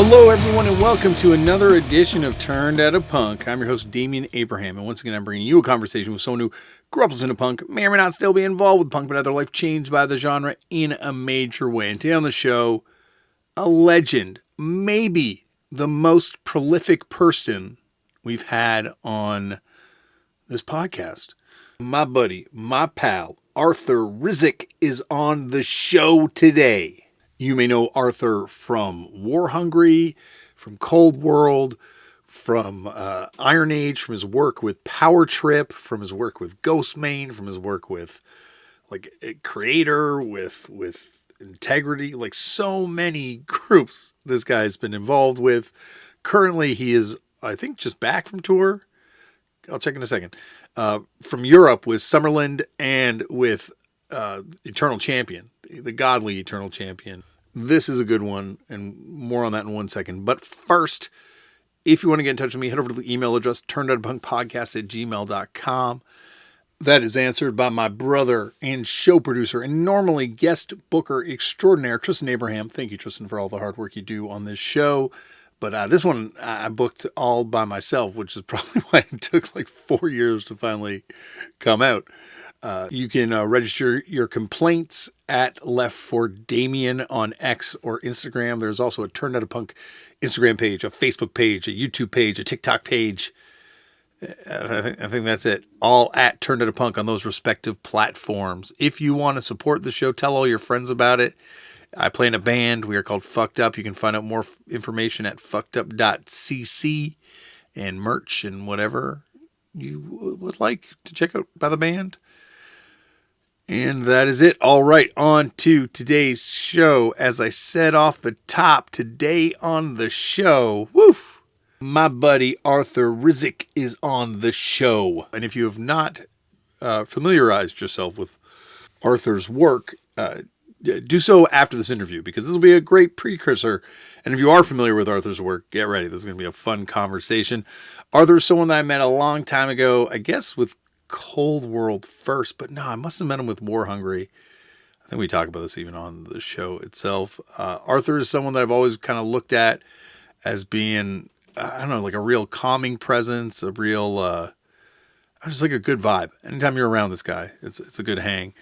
Hello, everyone, and welcome to another edition of Turned Out a Punk. I'm your host, Damian Abraham, and once again, I'm bringing you a conversation with someone who grew up listening to punk, may or may not still be involved with punk, but had their life changed by the genre in a major way. And today on the show, a legend, maybe the most prolific person we've had on this podcast. My buddy, my pal, Arthur Rizk is on the show today. You may know Arthur from War Hungry, from Cold World, from Iron Age, from his work with Power Trip, from his work with Ghostmane, from his work with Creator, with Integrity, like so many groups this guy's been involved with. Currently, he is, I think, just back from tour. I'll check in a second. From Europe with Sumerlands and with Eternal Champion, the godly Eternal Champion. This is a good one, and more on that in 1 second. But first, if you want to get in touch with me, head over to the email address, turnedoutapunkpodcast@gmail.com. That is answered by my brother and show producer and normally guest booker extraordinaire, Tristan Abraham. Thank you, Tristan, for all the hard work you do on this show. But this one I booked all by myself, which is probably why it took like 4 years to finally come out. You can register your complaints at Left for Damien on X or Instagram. There's also a Turned Out a Punk Instagram page, a Facebook page, a YouTube page, a TikTok page. I think that's it. All at Turned Out a Punk on those respective platforms. If you want to support the show, tell all your friends about it. I play in a band. We are called Fucked Up. You can find out more information at fuckedup.cc and merch and whatever you would like to check out by the band. And that is it. All right, on to today's show. As I said off the top, today on the show, my buddy Arthur Rizk is on the show. And if you have not familiarized yourself with Arthur's work, do so after this interview, because this will be a great precursor. And if you are familiar with Arthur's work, get ready. This is going to be a fun conversation. Arthur is someone that I met a long time ago, I guess with Cold World first, but no, I must have met him with War Hungry. I think we talk about this even on the show itself. Arthur is someone that I've always kind of looked at as being, I don't know, like a real calming presence, a real, just like a good vibe. Anytime you're around this guy, it's a good hang.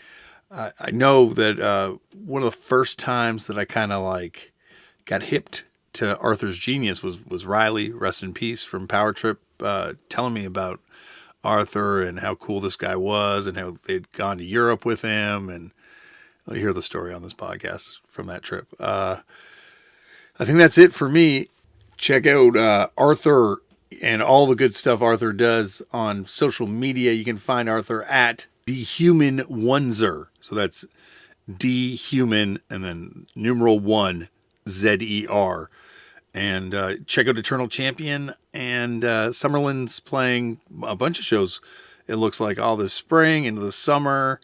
I know that one of the first times that I kind of like got hipped to Arthur's genius was Riley, rest in peace, from Power Trip, telling me about Arthur and how cool this guy was and how they'd gone to Europe with him. And I'll hear the story on this podcast from that trip. I think that's it for me. Check out Arthur and all the good stuff Arthur does on social media. You can find Arthur at DHuman1zer. So that's DHuman and then numeral 1 ZER. And check out Eternal Champion and Sumerlands playing a bunch of shows, it looks like, all this spring into the summer.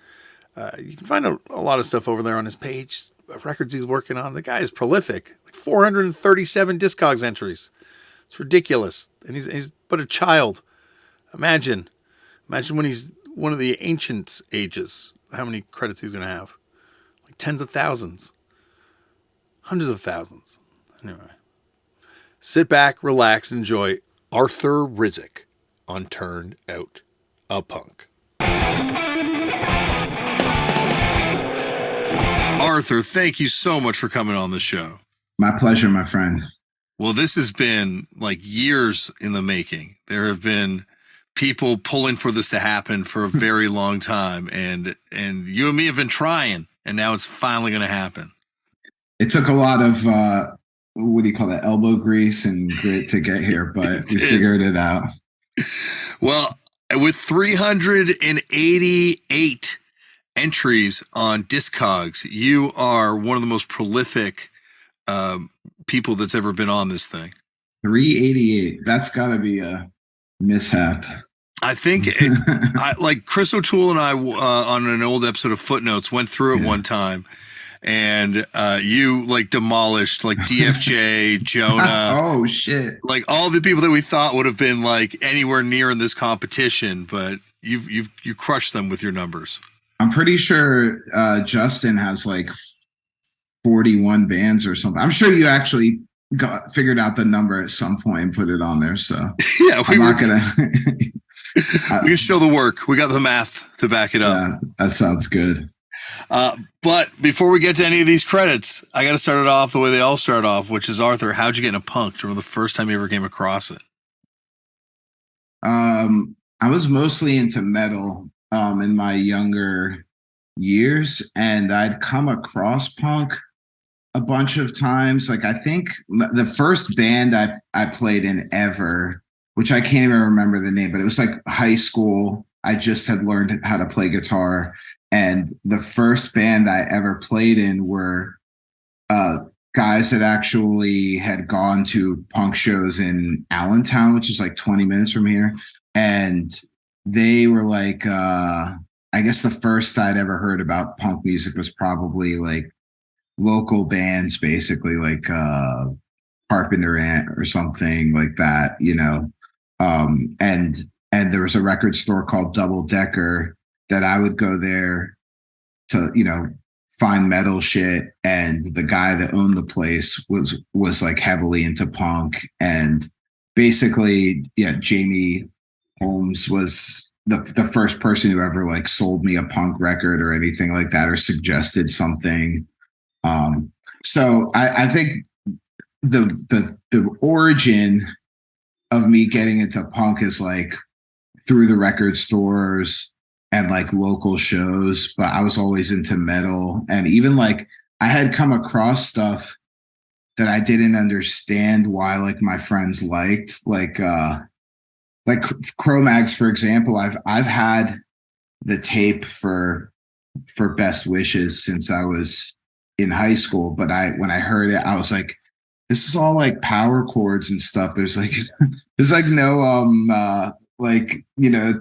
You can find a lot of stuff over there on his page, records he's working on. The guy is prolific, like 437 Discogs entries. It's ridiculous. And he's but a child. Imagine when he's one of the ancient ages, how many credits he's going to have. Like tens of thousands. Hundreds of thousands. Anyway. Sit back, relax, and enjoy Arthur Rizk on Turned Out a Punk. Arthur, thank you so much for coming on the show. My pleasure, my friend. Well, this has been like years in the making. There have been people pulling for this to happen for a very long time, and you and me have been trying, and now it's finally going to happen. It took a lot of what do you call that, elbow grease and grit to get here, but we figured it out. Well, with 388 entries on Discogs, you are one of the most prolific people that's ever been on this thing. 388. That's got to be a mishap. I think like Chris O'Toole and I on an old episode of Footnotes went through it one time, and you like demolished like DFJ, Jonah. Oh shit! Like all the people that we thought would have been like anywhere near in this competition, but you crushed them with your numbers. I'm pretty sure Justin has like 41 bands or something. I'm sure you actually figured out the number at some point and put it on there. So Yeah, I'm not gonna. We can show the work. We got the math to back it up. Yeah, that sounds good. But before we get to any of these credits, I got to start it off the way they all start off, which is Arthur. How'd you get into punk? Do you remember the first time you ever came across it? I was mostly into metal in my younger years, and I'd come across punk a bunch of times. Like I think the first band I played in ever, which I can't even remember the name, but it was like high school. I just had learned how to play guitar, and the first band I ever played in were uh, guys that actually had gone to punk shows in Allentown, which is like 20 minutes from here, and they were like, I guess the first I'd ever heard about punk music was probably like local bands, basically like Carpenter Ant or something like that, you know. And there was a record store called Double Decker that I would go there to, you know, find metal shit. And the guy that owned the place was like heavily into punk. And basically, yeah, Jamie Holmes was the first person who ever like sold me a punk record or anything like that or suggested something. So I think the origin of me getting into punk is like through the record stores and like local shows, but I was always into metal. And even like I had come across stuff that I didn't understand why like my friends liked, like Cro-Mags, for example. I've had the tape for Best Wishes since I was in high school, but I when I heard it, I was like, this is all like power chords and stuff. There's like there's like no like, you know,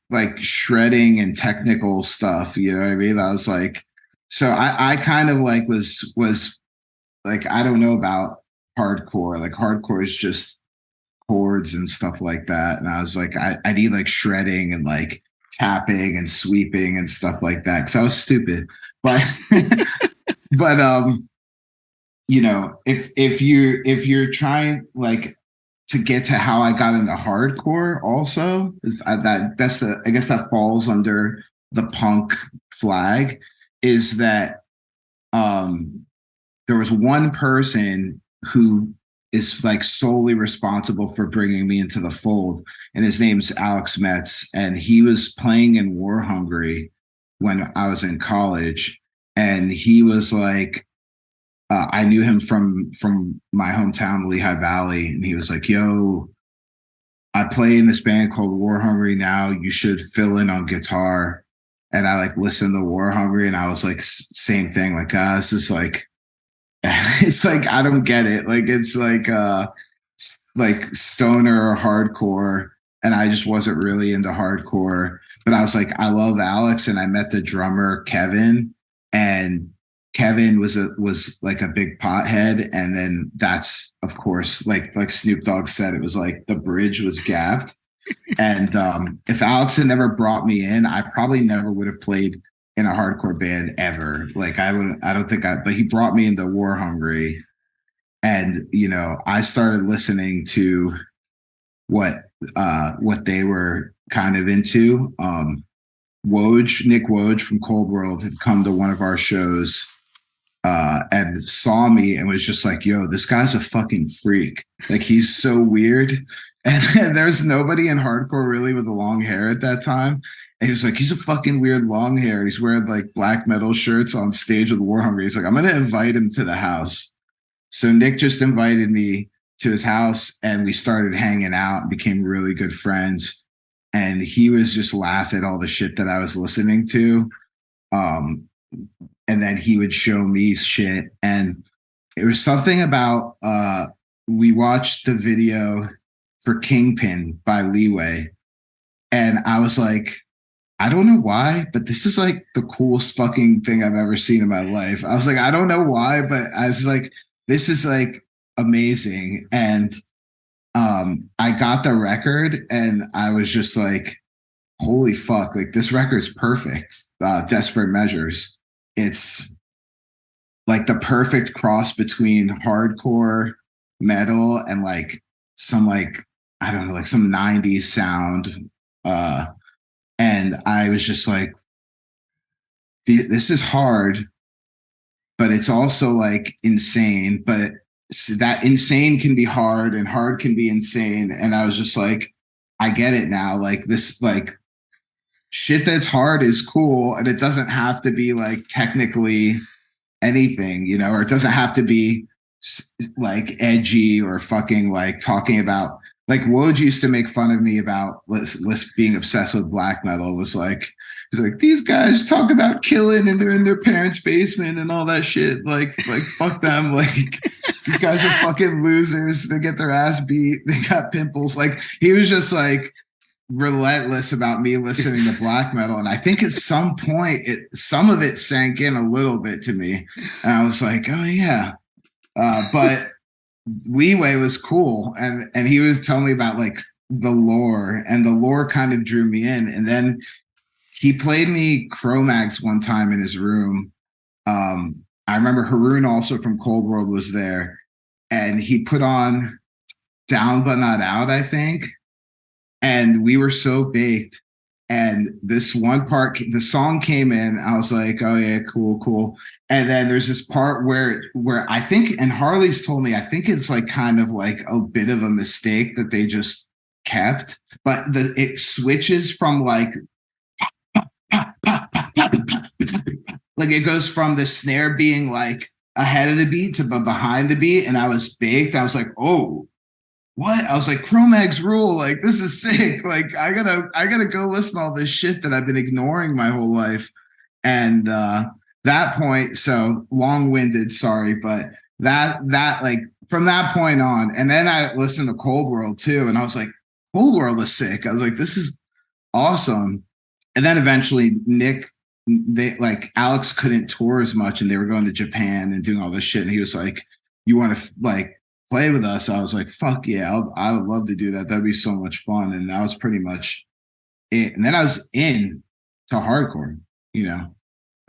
like shredding and technical stuff, you know what I mean? I was like, so I kind of like was like, I don't know about hardcore. Like hardcore is just chords and stuff like that. And I was like, I need like shredding and like tapping and sweeping and stuff like that. Cause I was stupid. But but you know, if you're trying like to get to how I got into hardcore also, is I guess that falls under the punk flag, is that um there was one person who is like solely responsible for bringing me into the fold, and his name's Alex Metz, and he was playing in War Hungry when I was in college, and he was like, I knew him from my hometown, Lehigh Valley, and he was like, "Yo, I play in this band called War Hungry now. You should fill in on guitar." And I like listened to War Hungry, and I was like, same thing, like, this is like, it's like I don't get it. Like it's like stoner or hardcore, and I just wasn't really into hardcore. But I was like, I love Alex, and I met the drummer Kevin, and Kevin was like a big pothead, and then that's of course like Snoop Dogg said, it was like the bridge was gapped. And if Alex had never brought me in, I probably never would have played in a hardcore band ever. Like I don't think but he brought me into War Hungry, and you know, I started listening to what they were kind of into. Nick Woj from Cold World had come to one of our shows and saw me and was just like, yo, this guy's a fucking freak. Like he's so weird. And there's nobody in hardcore really with long hair at that time. And he was like, he's a fucking weird long hair. He's wearing like black metal shirts on stage with War Hungry. He's like, I'm going to invite him to the house. So Nick just invited me to his house, and we started hanging out and became really good friends. And he was just laughing at all the shit that I was listening to. Um, and then he would show me shit. And it was something about we watched the video for Kingpin by Leeway, and I was like, I don't know why, but this is like the coolest fucking thing I've ever seen in my life. I was like, I don't know why, but I was like, this is like amazing. And I got the record, and I was just like, holy fuck, like this record's perfect. Desperate Measures. It's like the perfect cross between hardcore metal and like some like I don't know, like some 90s sound. And I was just like, this is hard, but it's also like insane. But that insane can be hard and hard can be insane. And I was just like, I get it now. Like this, like shit that's hard is cool. And it doesn't have to be like technically anything, you know, or it doesn't have to be like edgy or fucking like talking about like Woj used to make fun of me about being obsessed with black metal. Was like, he's like, these guys talk about killing and they're in their parents' basement and all that shit. Like fuck them. Like these guys are fucking losers. They get their ass beat. They got pimples. Like he was just like relentless about me listening to black metal. And I think at some point some of it sank in a little bit to me. And I was like, oh yeah. But Leeway was cool. And he was telling me about like the lore, and the lore kind of drew me in. And then he played me Cro-Mags one time in his room. I remember Haroon also from Cold World was there, and he put on Down But Not Out, I think. And we were so baked. And this one part, the song came in. I was like, "Oh yeah, cool, cool." And then there's this part where I think, and Harley's told me, I think it's like kind of like a bit of a mistake that they just kept, but it switches from like it goes from the snare being like ahead of the beat to behind the beat, and I was baked. I was like, "Oh, what?" I was like, Cro-Mags rule. Like, this is sick. Like, I gotta go listen to all this shit that I've been ignoring my whole life. And that point, so long-winded, sorry, but that like from that point on, and then I listened to Cold World too, and I was like, Cold World is sick. I was like, this is awesome. And then eventually Alex couldn't tour as much, and they were going to Japan and doing all this shit. And he was like, you want to like play with us? I was like, fuck yeah, I would love to do that. That'd be so much fun. And that was pretty much it. And then I was in to hardcore, you know.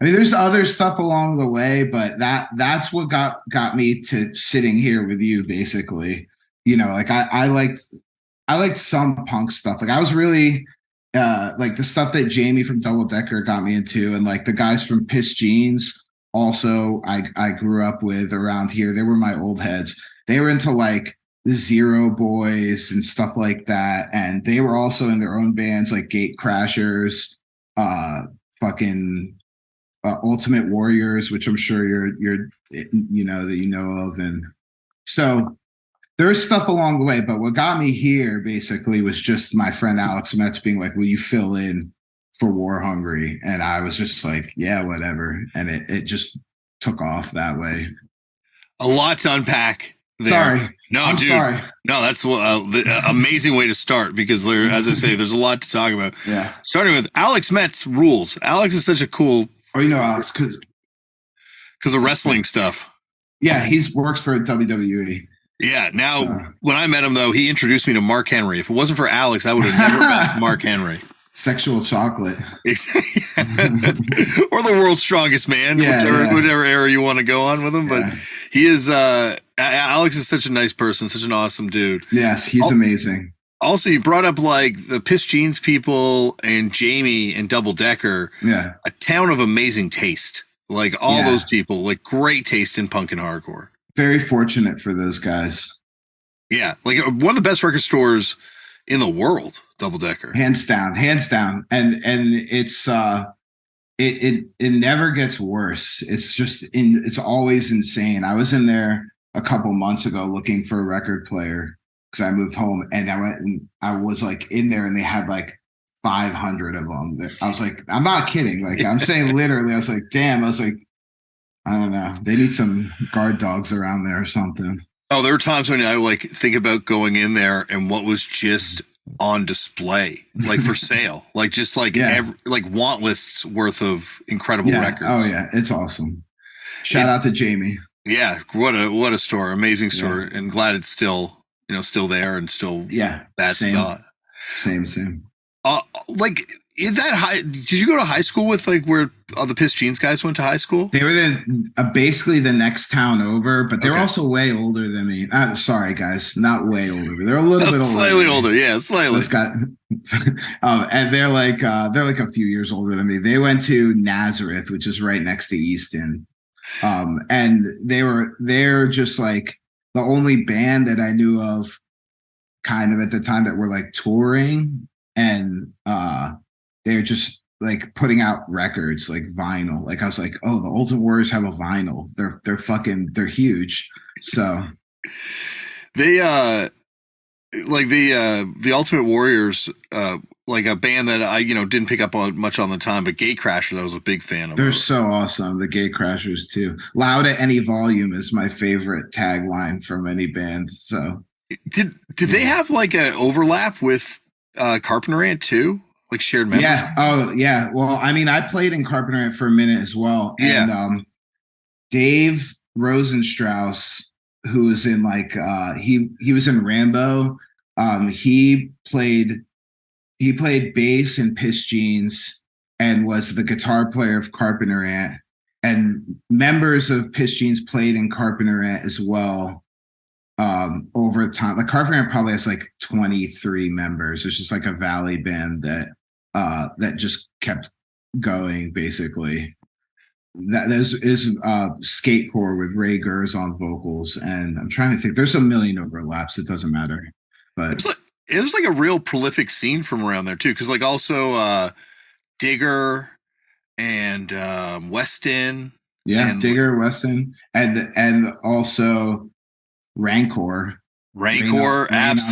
I mean, there's other stuff along the way, but that's what got me to sitting here with you, basically. You know, like I liked some punk stuff. Like I was really like the stuff that Jamie from Double Decker got me into, and like the guys from Piss Jeans also I grew up with around here. They were my old heads. They were into like the Zero Boys and stuff like that. And they were also in their own bands like Gate Crashers, fucking Ultimate Warriors, which I'm sure you're you know that you know of. And so there's stuff along the way, but what got me here basically was just my friend Alex Metz being like, will you fill in for War Hungry? And I was just like, yeah, whatever. And it just took off that way. A lot to unpack there. Sorry. No, I'm dude. Sorry. No, that's the amazing way to start, because there, as I say, there's a lot to talk about. Yeah. Starting with Alex Metz rules. Alex is such a cool. Oh, you know Alex because of wrestling stuff. Yeah, he works for WWE. Yeah. Now, when I met him, though, he introduced me to Mark Henry. If it wasn't for Alex, I would have never met Mark Henry. Sexual chocolate. Or the world's strongest man, whatever era you want to go on with him. But he is, Alex is such a nice person, such an awesome dude. Yes, he's amazing. Also, you brought up like the Piss Jeans people and Jamie and Double Decker. Yeah. A town of amazing taste. Like all those people, like great taste in punk and hardcore. Very fortunate for those guys. Yeah. Like one of the best record stores in the world, Double Decker. Hands down. And it's it never gets worse. It's just it's always insane. I was in there a couple months ago looking for a record player because I moved home, and I went and I was like in there, and they had like 500 of them. I was like, I'm not kidding. Like I'm saying literally, I was like, damn. I was like, I don't know. They need some guard dogs around there or something. Oh, there were times when I like think about going in there and what was just on display, like for sale, like just like like want lists worth of incredible records. Oh yeah, it's awesome. Shout out to Jamie. Yeah, what a store, amazing store, and glad it's still still there and still that same. spot. Same. Like Is that high? Did you go to high school with like where all the Piss Jeans guys went to high school? They were basically the next town over, but they're Okay. also way older than me. Sorry, guys, not way older, but they're a little bit older. Slightly older, yeah, slightly. This guy, and they're like a few years older than me. They went to Nazareth, which is right next to Easton, and they're just like the only band that I knew of, kind of at the time, that were like touring, and they're just like putting out records, like vinyl. Like I was like, oh, the Ultimate Warriors have a vinyl. They're huge. So They like the Ultimate Warriors, like a band that I didn't pick up on much on the time, but Gate Crashers I was a big fan of. They're so awesome. The Gate Crashers too. Loud at any volume is my favorite tagline from any band. So did they have like an overlap with Carpenter Ant too? Like shared members? Yeah. Oh, yeah. Well, I mean, I played in Carpenter Ant for a minute as well. Yeah. And Dave Rosenstrauss, who was in like he was in Rambo. He played bass in Piss Jeans and was the guitar player of Carpenter Ant. And members of Piss Jeans played in Carpenter Ant as well. Over time, like Carpenter Ant probably has like 23 members. It's just like a valley band that just kept going, basically. That is Skatecore with Ray Gers on vocals, and I'm trying to think. There's a million overlaps. It doesn't matter, but it was like a real prolific scene from around there too, because like also Digger and Weston. Yeah, and Digger, Weston, and also Rancor. Rain on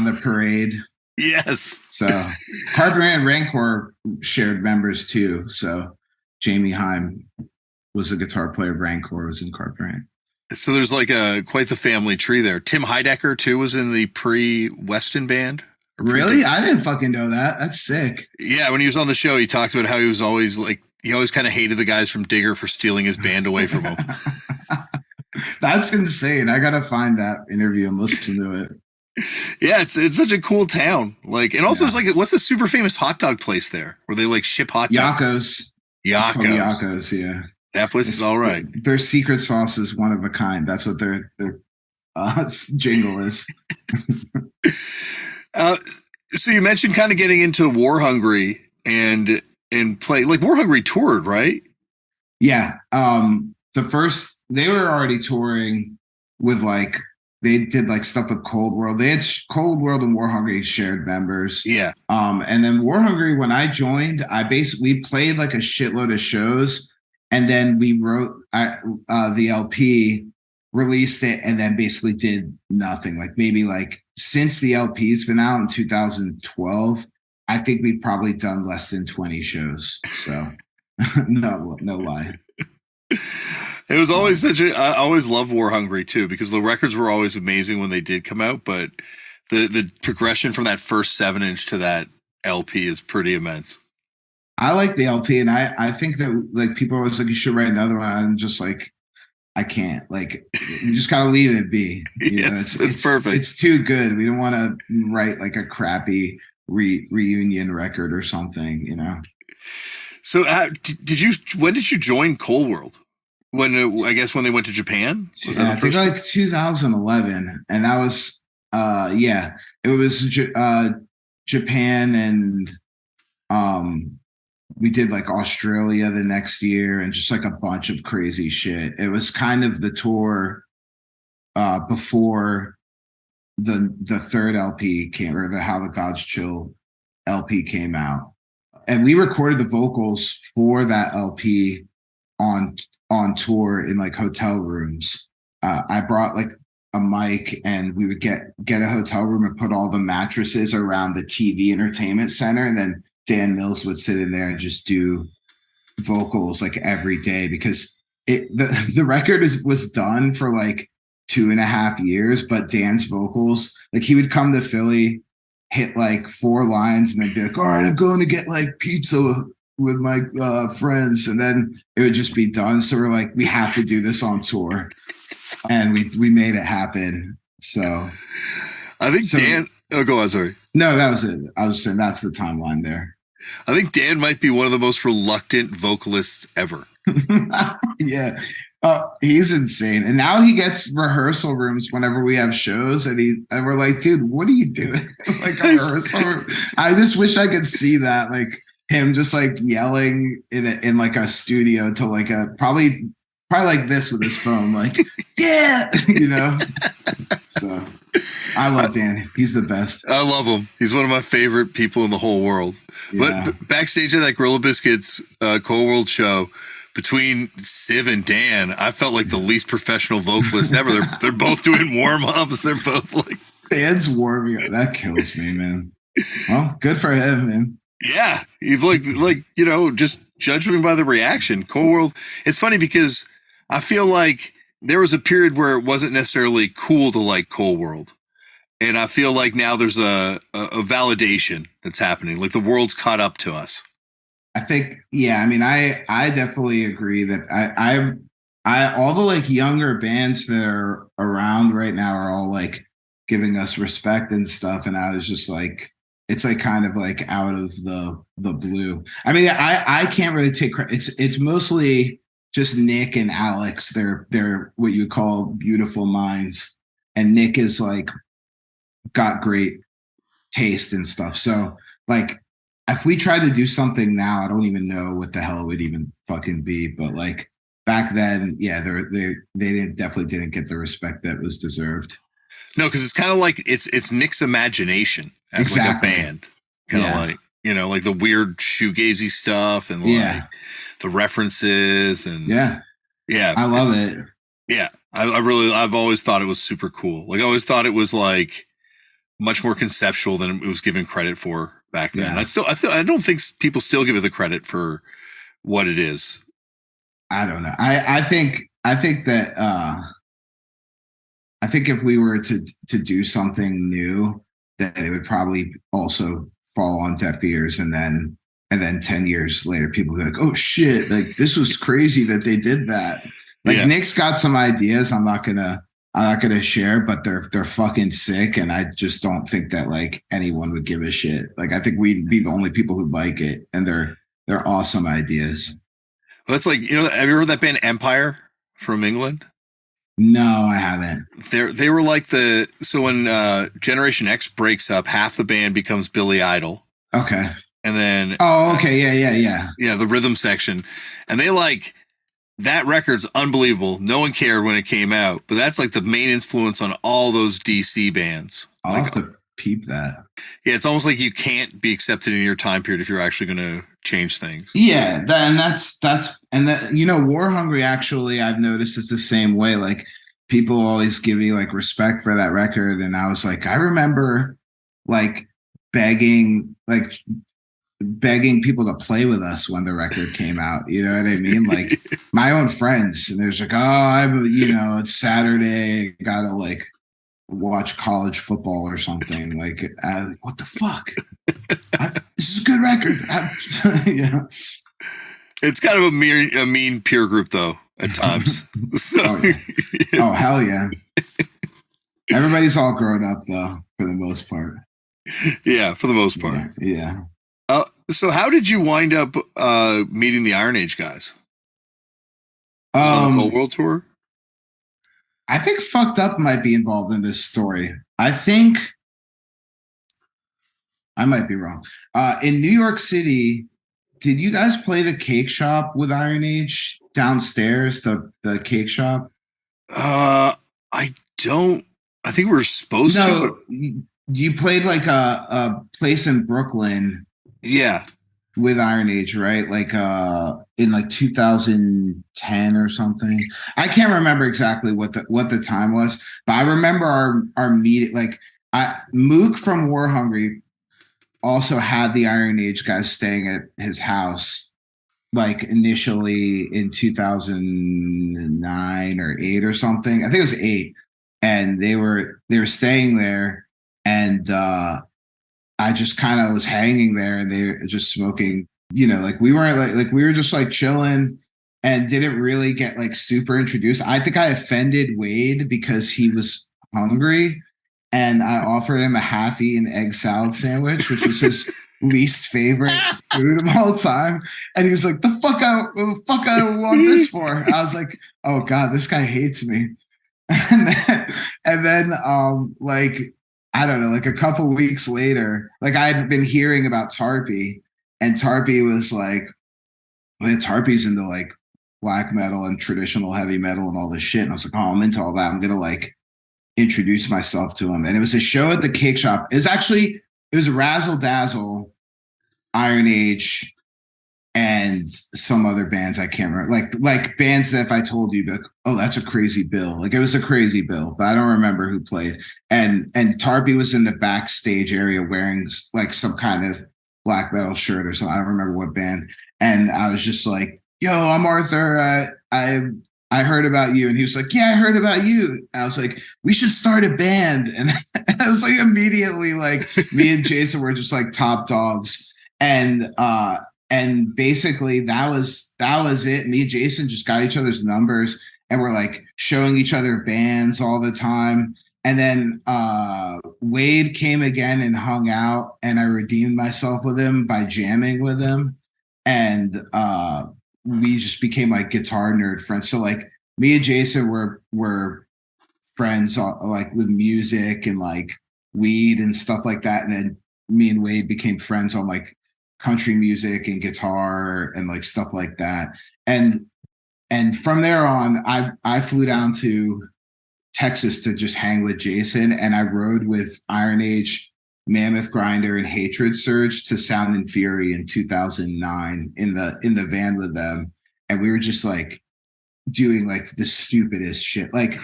the Parade. Yes. So Carpenter and Rancor shared members too. So Jamie Heim was a guitar player of Rancor, was in Carpenter Ant. So there's like quite the family tree there. Tim Heidecker too was in the pre-Weston band. Really? I didn't fucking know that. That's sick. Yeah, when he was on the show, he talked about how he was always like, he always kind of hated the guys from Digger for stealing his band away from him. That's insane. I gotta find that interview and listen to it. Yeah, it's such a cool town. Like, and also it's like, what's the super famous hot dog place there where they like ship hot dogs? Yakko's, yeah. That place is all right. Their secret sauce is one of a kind. That's what their jingle is. So you mentioned kind of getting into War Hungry and play, like War Hungry toured, right? Yeah. They were already touring with like, they did like stuff with Cold World. They had Cold World and War Hungry shared members. Yeah. And then War Hungry, when I joined, we played like a shitload of shows, and then we wrote the LP, released it, and then basically did nothing. Like maybe like since the LP's been out in 2012, I think we've probably done less than 20 shows. So no lie. It was always I always loved War Hungry too, because the records were always amazing when they did come out, but the progression from that first 7-inch to that LP is pretty immense. I like the LP, and I think that like people are always like, you should write another one. I'm just like, I can't. Like, you just gotta leave it be. It's perfect. It's too good. We don't want to write like a crappy reunion record or something, you know. So when did you join Cold World? I guess when they went to Japan? Was that the first? I think like 2011, and that was it was Japan, and we did like Australia the next year, and just like a bunch of crazy shit. It was kind of the tour before the third LP came, or the How the Gods Chill LP came out, and we recorded the vocals for that LP on tour in like hotel rooms. I brought like a mic, and we would get a hotel room and put all the mattresses around the TV entertainment center, and then Dan Mills would sit in there and just do vocals like every day, because the record was done for like 2.5 years, but Dan's vocals, like he would come to Philly, hit like 4 lines, and then be like, all right, I'm going to get like pizza with my friends, and then it would just be done. So we're like, we have to do this on tour, and we made it happen. So I think Dan, go on, sorry. No, that was it. I was saying that's the timeline there. I think Dan might be one of the most reluctant vocalists ever. Yeah. He's insane. And now he gets rehearsal rooms whenever we have shows, and we're like, dude, what are you doing? Like a rehearsal room. I just wish I could see that. Like him just like yelling in like a studio to like a probably like this with his phone, like, yeah, you know. So I love Dan. He's the best. I love him. He's one of my favorite people in the whole world. Yeah. But backstage at that Gorilla Biscuits Cold World show, between Civ and Dan, I felt like the least professional vocalist ever. They're both doing warm ups. They're both like, Dan's warming up. That kills me, man. Well, good for him, man. yeah, he's like just judge me by the reaction. Cold World. It's funny because I feel like there was a period where it wasn't necessarily cool to like Cold World. And I feel like now there's a validation that's happening. Like the world's caught up to us. I think, yeah. I mean, I definitely agree that I all the like younger bands that are around right now are all like giving us respect and stuff. And I was just like, it's like kind of like out of the blue. I mean, I can't really take credit. It's mostly just Nick and Alex. They're what you call beautiful minds, and Nick is like got great taste and stuff. So like if we tried to do something now, I don't even know what the hell it would even fucking be. But like back then, yeah, they definitely didn't get the respect that was deserved. No, because it's kind of like it's Nick's imagination as Exactly. like a band. Kind of like, like the weird shoegazy stuff and like the references and yeah. I love it. Yeah. I've always thought it was super cool. Like I always thought it was like much more conceptual than it was given credit for back then. Yeah. I don't think people still give it the credit for what it is. I don't know. I think that I think if we were to do something new, that it would probably also fall on deaf ears, and then 10 years later, people would be like, oh shit, like this was crazy that they did that. Like Nick's got some ideas. I'm not gonna share, but they're fucking sick, and I just don't think that like anyone would give a shit. Like I think we'd be the only people who like it, and they're awesome ideas. Well, that's like, have you heard that band Empire from England? No, I haven't. They were like so when Generation X breaks up, half the band becomes Billy Idol. Okay. And then okay, yeah. Yeah, the rhythm section. And they like that record's unbelievable. No one cared when it came out, but that's like the main influence on all those DC bands. I'll like, have to peep that. Yeah, it's almost like you can't be accepted in your time period if you're actually going to change things. Yeah, War Hungry, actually, I've noticed it's the same way. Like people always give you like respect for that record, and I was like, I remember like begging people to play with us when the record came out. You know what I mean? Like my own friends, and there's like, oh, it's Saturday, gotta like watch college football or something. Like, what the fuck? This is a good record. It's kind of a mean peer group though at times. So, oh hell yeah! Everybody's all grown up though, for the most part. Yeah, for the most part. Yeah. So how did you wind up meeting the Iron Age guys? On the Cold World tour? I think Fucked Up might be involved in this story. I think I might be wrong. In New York City, did you guys play the Cake Shop with Iron Age downstairs? The Cake Shop? I don't. I think we were supposed to. You played like a place in Brooklyn. Yeah. With Iron Age, right? Like in like 2010 or something. I can't remember exactly what the time was, but I remember our meeting. Like Mook from War Hungry also had the Iron Age guys staying at his house, like initially in 2009 or 8 or something. I think it was 8, and they were staying there, and I just kind of was hanging there, and they were just smoking, like we weren't like we were just like chilling and didn't really get like super introduced. I think I offended Wade because he was hungry, and I offered him a half-eaten egg salad sandwich, which was least favorite food of all time. And he was like, the fuck I want this for? I was like, oh God, this guy hates me. And then like, I don't know, like a couple weeks later, like I had been hearing about Tarpey, and Tarpey was like, well, Tarpey's into like black metal and traditional heavy metal and all this shit. And I was like, oh, I'm into all that. I'm gonna like introduce myself to him. And it was a show at the Cake Shop. It was Razzle Dazzle, Iron Age, and some other bands I can't remember. Like bands that if I told you, like, oh, that's a crazy bill. Like it was a crazy bill, but I don't remember who played. And Tarpey was in the backstage area wearing like some kind of black metal shirt or something. I don't remember what band. And I was just like, yo, I'm Arthur. I heard about you. And he was like, yeah, I heard about you. And I was like, we should start a band. And I was like, immediately, like me and Jason were just like top dogs. And basically that was it. Me and Jason just got each other's numbers and we're like showing each other bands all the time. And then Wade came again and hung out, and I redeemed myself with him by jamming with him. And we just became like guitar nerd friends. So like me and Jason were friends like with music and like weed and stuff like that. And then me and Wade became friends on like country music and guitar and like stuff like that. And from there on, I flew down to Texas to just hang with Jason, and I rode with Iron Age, Mammoth Grinder, and Hatred Surge to Sound and Fury in 2009 in the van with them, and we were just like doing like the stupidest shit. Like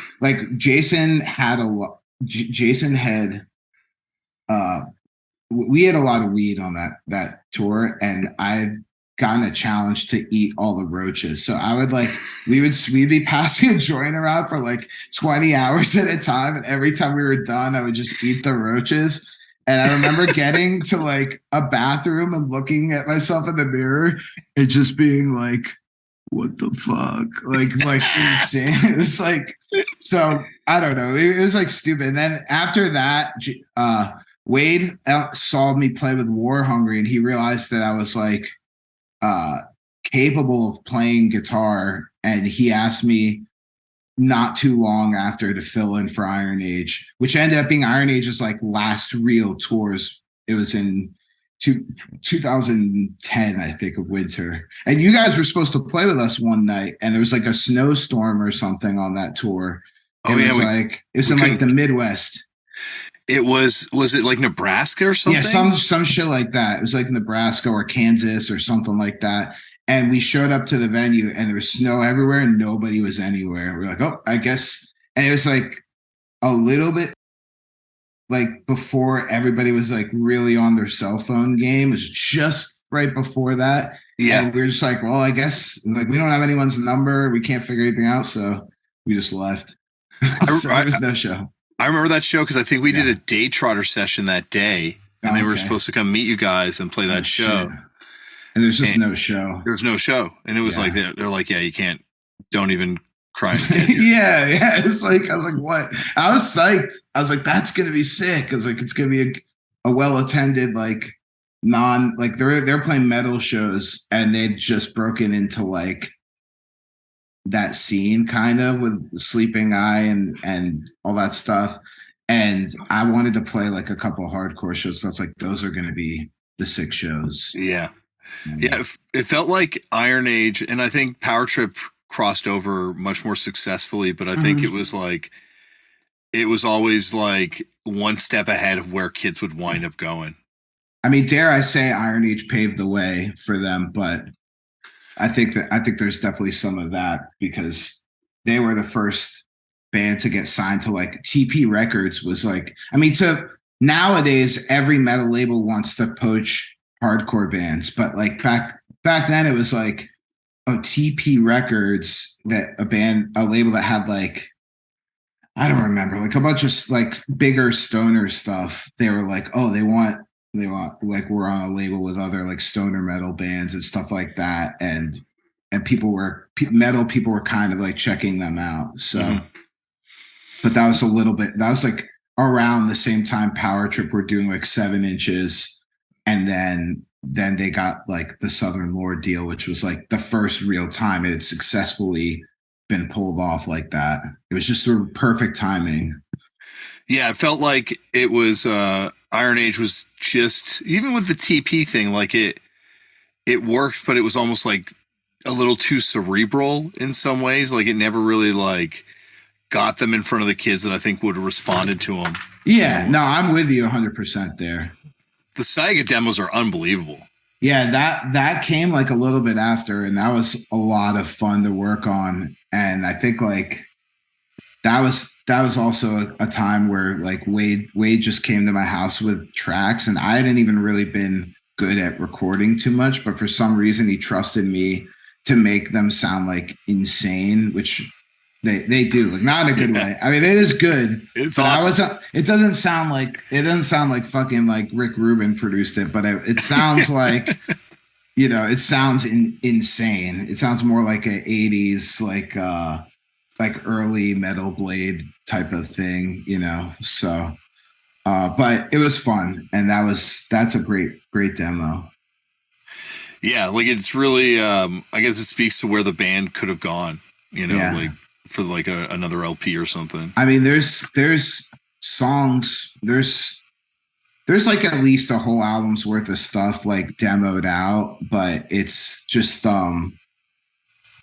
Jason had Jason had we had a lot of weed on that tour, and I've gotten a challenge to eat all the roaches. So I would like we'd be passing a joint around for like 20 hours at a time, and every time we were done, I would just eat the roaches. And I remember getting to like a bathroom and looking at myself in the mirror and just being like, what the fuck? Like insane. It was like, so I don't know. It was like stupid. And then after that, Wade saw me play with War Hungry, and he realized that I was like capable of playing guitar, and he asked me not too long after to fill in for Iron Age, which ended up being Iron Age's like last real tours. It was in 2010, I think, of winter. And you guys were supposed to play with us one night, and there was like a snowstorm or something on that tour. It was in like the Midwest. It was it like Nebraska or something? Yeah, some shit like that. It was like Nebraska or Kansas or something like that. And we showed up to the venue, and there was snow everywhere and nobody was anywhere. We were like, oh, I guess. And it was like a little bit like before everybody was like really on their cell phone game. It was just right before that. Yeah. And we were just like, well, I guess like we don't have anyone's number. We can't figure anything out. So we just left. So there was no show. I remember that show because I think we did a day trotter session that day, and they were supposed to come meet you guys and play that show. Shit. And there's just no show. There's no show. And it was like, they're like, yeah, you can't, don't even cry. yeah. It's like, I was like, what? I was psyched. I was like, that's going to be sick. I was like, it's going to be a well-attended, like they're playing metal shows, and they'd just broken into like that scene kind of with Sleeping Eye and all that stuff. And I wanted to play like a couple of hardcore shows. So I was like, those are going to be the sick shows. Yeah. Yeah. It felt like Iron Age, and I think Power Trip crossed over much more successfully, but I think it was always like one step ahead of where kids would wind up going. I mean, dare I say Iron Age paved the way for them, but I think there's definitely some of that because they were the first band to get signed to like TP Records was like, I mean, nowadays every metal label wants to poach hardcore bands, but like back then it was like, oh, TP Records, that a label that had like, I don't remember, like a bunch of like bigger stoner stuff. They were like, oh, they want like we're on a label with other like stoner metal bands and stuff like that, and people were kind of like checking them out. So, but that was like around the same time Power Trip were doing like 7 inches, and then they got like the Southern Lord deal, which was like the first real time it had successfully been pulled off like that. It was just sort of perfect timing. Yeah, it felt like it was Iron Age was just even with the TP thing, like it worked, but it was almost like a little too cerebral in some ways. Like it never really like got them in front of the kids that I think would have responded to them. Yeah, no, I'm with you 100% there. The Saiga demos are unbelievable. Yeah, that came like a little bit after, and that was a lot of fun to work on. And I think like that was also a time where like Wade just came to my house with tracks, and I hadn't even really been good at recording too much, but for some reason he trusted me to make them sound like insane, which they do, like not in a good way. I mean, it is good. It's but awesome. it doesn't sound like fucking like Rick Rubin produced it, but it sounds like it sounds insane. It sounds more like a 80s like early Metal Blade type of thing, So but it was fun, and that's a great demo. Yeah, like it's really I guess it speaks to where the band could have gone, Yeah. like for like another LP or something. I mean, there's songs, there's like at least a whole album's worth of stuff like demoed out, but it's just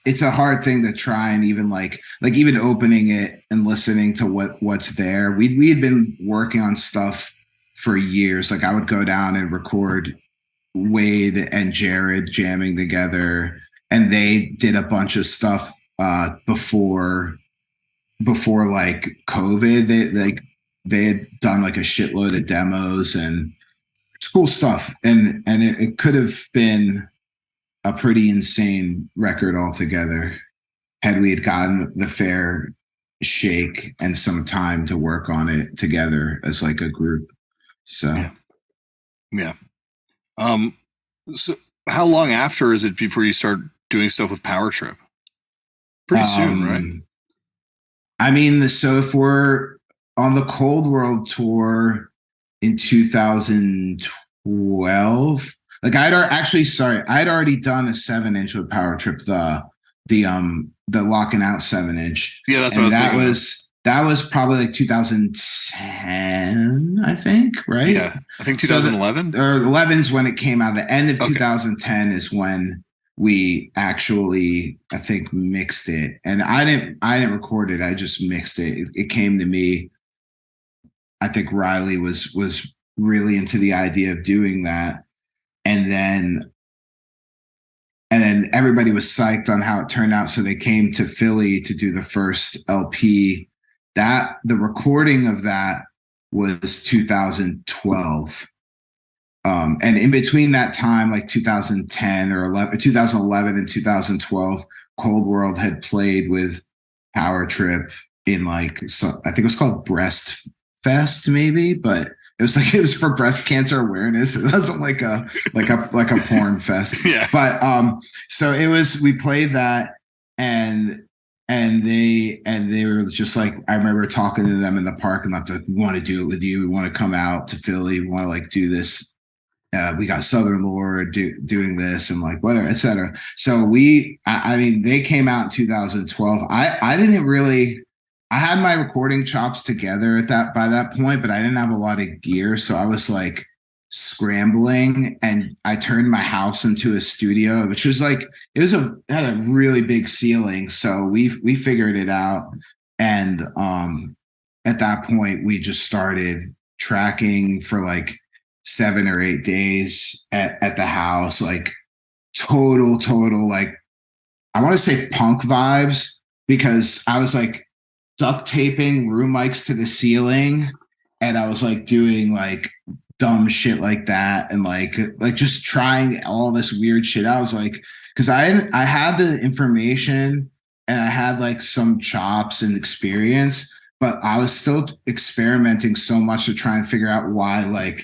it's a hard thing to try and even like even opening it and listening to what's there. We had been working on stuff for years. Like I would go down and record Wade and Jared jamming together, and they did a bunch of stuff before like COVID. They had done like a shitload of demos, and it's cool stuff. And it could have been a pretty insane record altogether had we had gotten the fair shake and some time to work on it together as like a group. So Yeah. Yeah. Um so how long after is it before you start doing stuff with Power Trip? Pretty soon, right? um I mean, so if we're on the Cold World tour in 2012, like I'd already done a 7-inch with Power Trip, the Locking Out 7-inch, Yeah, that's what I and was thinking of. that was probably like 2010, I think, right? Yeah, I think So 2011. or 11's when it came out. The end of Okay. 2010 is when we actually, I think, mixed it, and I didn't record it. I just mixed it. It came to me. I think Riley was really into the idea of doing that, and then everybody was psyched on how it turned out. So they came to Philly to do the first LP. That the recording of that was 2012. And in between that time, like 2010 or 2011 and 2012, Cold World had played with Power Trip in like, so I think it was called Breast Fest, maybe, but it was for breast cancer awareness. It wasn't like a porn fest. Yeah. But so we played that, and they were just like, I remember talking to them in the parking lot, like, we want to do it with you. We want to come out to Philly. We want to like do this. We got Southern Lord doing this, and like whatever, etc. So I mean, they came out in 2012. I didn't really, I had my recording chops together by that point, but I didn't have a lot of gear. So I was like scrambling, and I turned my house into a studio, which was like, had a really big ceiling. So we figured it out. And at that point we just started tracking for like 7 or 8 days at the house, like total, like I want to say punk vibes, because I was like duct taping room mics to the ceiling, and I was like doing like dumb shit like that, and like just trying all this weird shit. I was like, because I had the information, and I had like some chops and experience, but I was still experimenting so much to try and figure out why like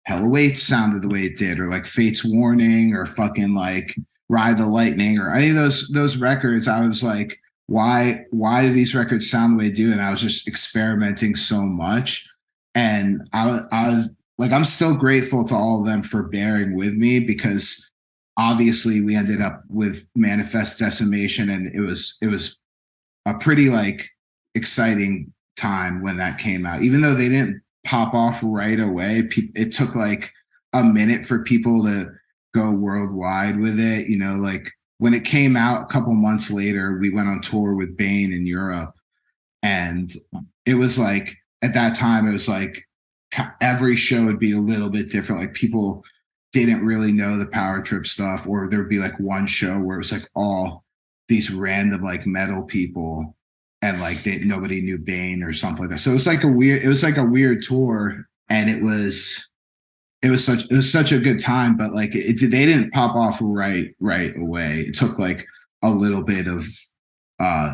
Hell Awaits sounded the way it did, or like Fate's Warning, or fucking like Ride the Lightning, or any of those records. I was like, why do these records sound the way they do? And I was just experimenting so much, and I was like I'm still grateful to all of them for bearing with me, because obviously we ended up with Manifest Decimation, and it was a pretty like exciting time when that came out. Even though they didn't pop off right away, it took like a minute for people to go worldwide with it. You know, like when it came out a couple months later, we went on tour with Bane in Europe, and it was like at that time it was like every show would be a little bit different. Like people didn't really know the Power Trip stuff, or there would be like one show where it was like all these random like metal people, and like nobody knew Bane or something like that. So it was like a weird tour, and it was such a good time. But like they didn't pop off right away. It took like a little bit of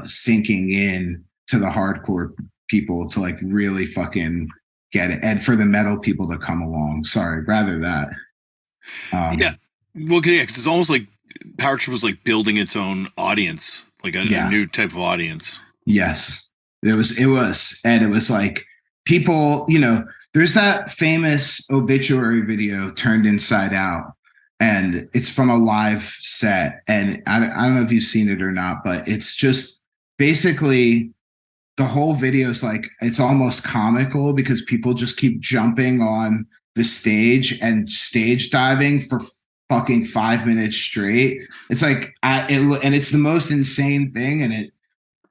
sinking in to the hardcore people to like really fucking get it, and for the metal people to come along. Sorry, rather that. Yeah. Well, yeah, because it's almost like Power Trip was like building its own audience, like a new type of audience. Yes, and it was like people, you know, there's that famous obituary video, Turned Inside Out, and it's from a live set. And I don't know if you've seen it or not, but it's just basically the whole video is like, it's almost comical because people just keep jumping on the stage and stage diving for fucking 5 minutes straight. It's like, and it's the most insane thing. And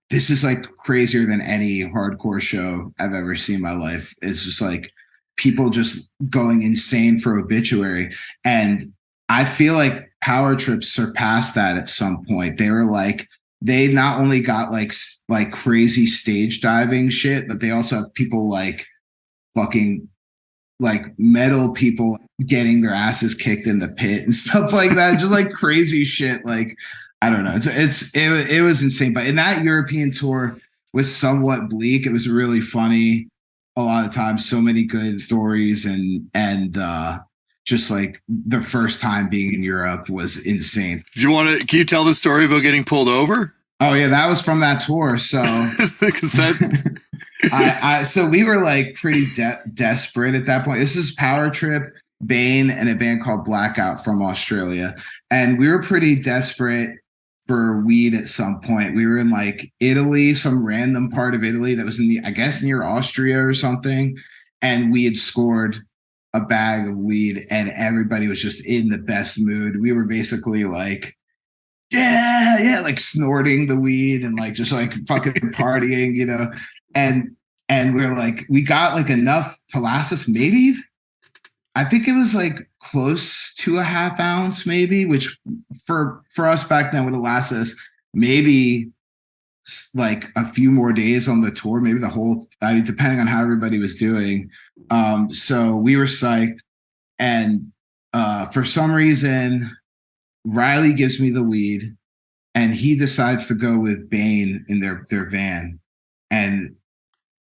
this is like crazier than any hardcore show I've ever seen in my life. It's just like people just going insane for obituary. And I feel like Power Trip surpassed that at some point. They were like, they not only got like crazy stage diving shit, but they also have people like fucking like metal people getting their asses kicked in the pit and stuff like that. Just like crazy shit. Like, I don't know. It was insane. But in that European tour was somewhat bleak. It was really funny a lot of times. So many good stories, and just like the first time being in Europe was insane. Can you tell the story about getting pulled over? Oh yeah, that was from that tour. So because that so we were like pretty desperate at that point. This is Power Trip, Bane, and a band called Blackout from Australia. And we were pretty desperate for weed at some point. We were in like Italy, some random part of Italy that was I guess near Austria or something. And we had scored a bag of weed, and everybody was just in the best mood. We were basically like, yeah, like snorting the weed and like just like fucking partying, you know. And we're like, we got like enough to last us maybe, I think it was like close to a half ounce maybe, which for us back then would have lasted us maybe like a few more days on the tour, maybe the whole, I mean, depending on how everybody was doing. So we were psyched. And for some reason, Riley gives me the weed, and he decides to go with Bane in their van. And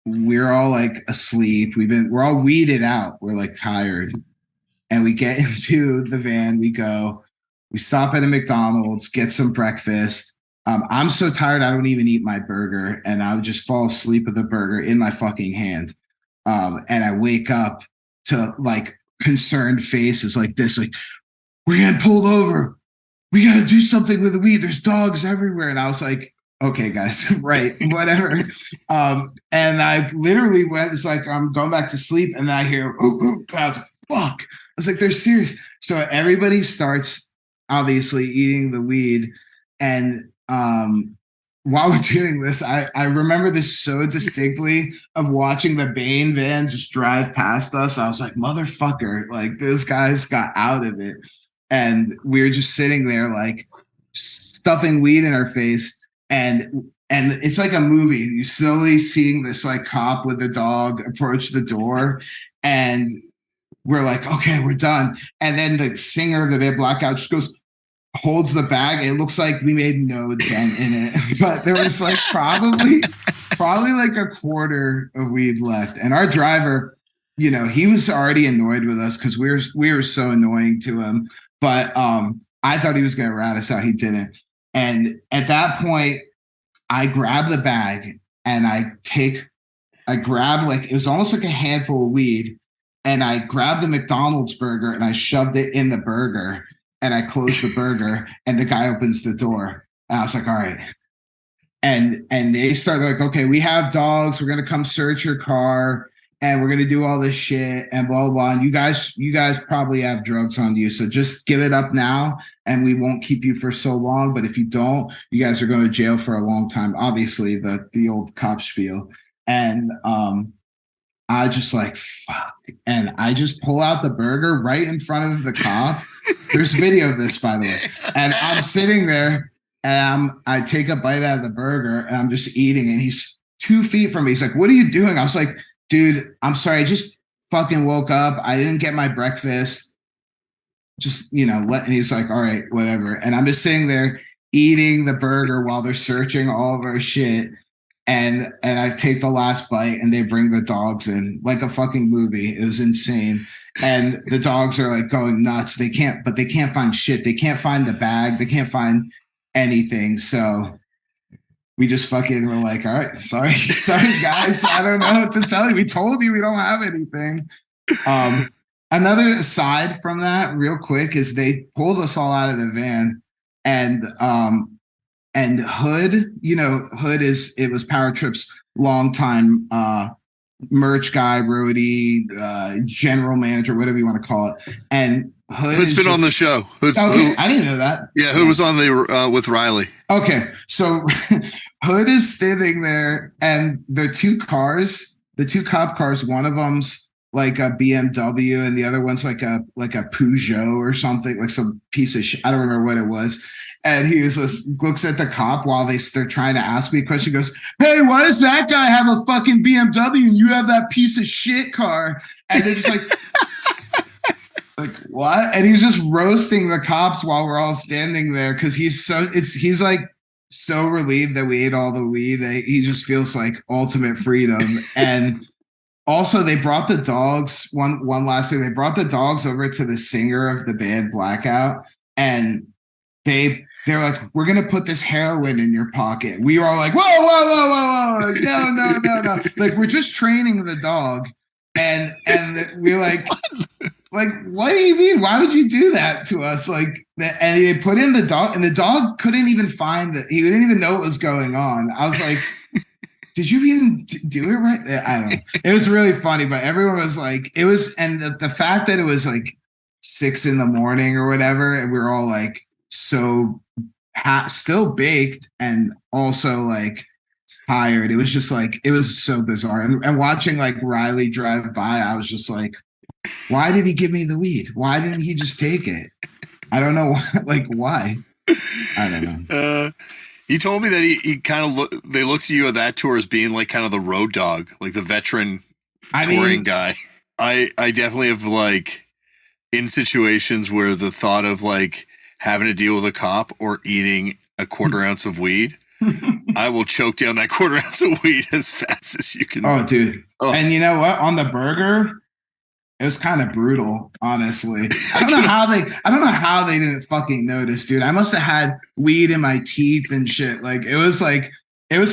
we're all like asleep. We're all weeded out. We're like tired. And we get into the van. We stop at a McDonald's, get some breakfast. I'm so tired, I don't even eat my burger. And I would just fall asleep with the burger in my fucking hand. And I wake up to like concerned faces like this, like, we're getting pulled over. We got to do something with the weed. There's dogs everywhere. And I was like, okay, guys, right, whatever. And I literally went, it's like, I'm going back to sleep. And I hear, ooh, and I was like, fuck. I was like, they're serious. So everybody starts obviously eating the weed. And while we're doing this, I remember this so distinctly of watching the Bane van just drive past us. I was like, motherfucker, like those guys got out of it. And we were just sitting there like stuffing weed in our face. And it's like a movie. You slowly seeing this like cop with a dog approach the door, and we're like, okay, we're done. And then the singer of the band Blackout just goes, holds the bag. It looks like we made no dent in it, but there was like probably like a quarter of weed left. And our driver, you know, he was already annoyed with us because we were so annoying to him. But I thought he was going to rat us out. He didn't. And at that point, I grab the bag and I grab like, it was almost like a handful of weed. and I grabbed the McDonald's burger and I shoved it in the burger and I closed the burger and the guy opens the door. And I was like, all right. And they started like, okay, we have dogs. We're going to come search your car and we're going to do all this shit and blah, blah, blah. And you guys probably have drugs on you. So just give it up now and we won't keep you for so long. But if you don't, you guys are going to jail for a long time. Obviously the old cop spiel. And, I just like, fuck. And I just pull out the burger right in front of the cop. There's video of this, by the way. And I'm sitting there and I take a bite out of the burger and I'm just eating. And he's 2 feet from me. He's like, what are you doing? I was like, dude, I'm sorry. I just fucking woke up. I didn't get my breakfast. Just, and he's like, all right, whatever. And I'm just sitting there eating the burger while they're searching all of our shit. And I take the last bite and they bring the dogs in like a fucking movie. It was insane. And the dogs are like going nuts. They can't find shit. They can't find the bag. They can't find anything. So we just fucking were like, all right, sorry guys. I don't know what to tell you. We told you we don't have anything. Another aside from that real quick is they pulled us all out of the van and Hood, Hood it was Power Trip's longtime merch guy, roadie, general manager, whatever you want to call it. And Hood's been on the show. I didn't know that. Yeah, Hood was on with Riley. Okay, so Hood is standing there, and the two cop cars. One of them's like a BMW, and the other one's like a Peugeot or something, like some piece of shit. I don't remember what it was. And he looks at the cop while they're trying to ask me a question. He goes, hey, why does that guy have a fucking BMW and you have that piece of shit car? And they're just like, like what? And he's just roasting the cops while we're all standing there because he's like so relieved that we ate all the weed. He just feels like ultimate freedom. And also, they brought the dogs. One last thing, they brought the dogs over to the singer of the band Blackout, and they're like, we're going to put this heroin in your pocket. We were all like, whoa. No. Like, we're just training the dog. And we're like, what do you mean? Why would you do that to us? Like, and they put in the dog and the dog couldn't even find it. He didn't even know what was going on. I was like, did you even do it right? I don't know. It was really funny, but everyone was like, and the fact that it was like 6 a.m. or whatever. And we were all like, so still baked and also like tired. It was just like, it was so bizarre. And watching like Riley drive by, I was just like, why did he give me the weed? Why didn't he just take it? I don't know. Like, why? I don't know. He told me that he kind of they looked at you at that tour as being like kind of the road dog, like the veteran touring guy. I definitely have like in situations where the thought of like having to deal with a cop or eating a quarter ounce of weed, I will choke down that quarter ounce of weed as fast as you can. Oh, dude. Oh. And you know what? On the burger, it was kind of brutal, honestly. I don't know how they didn't fucking notice, dude. I must have had weed in my teeth and shit. Like it was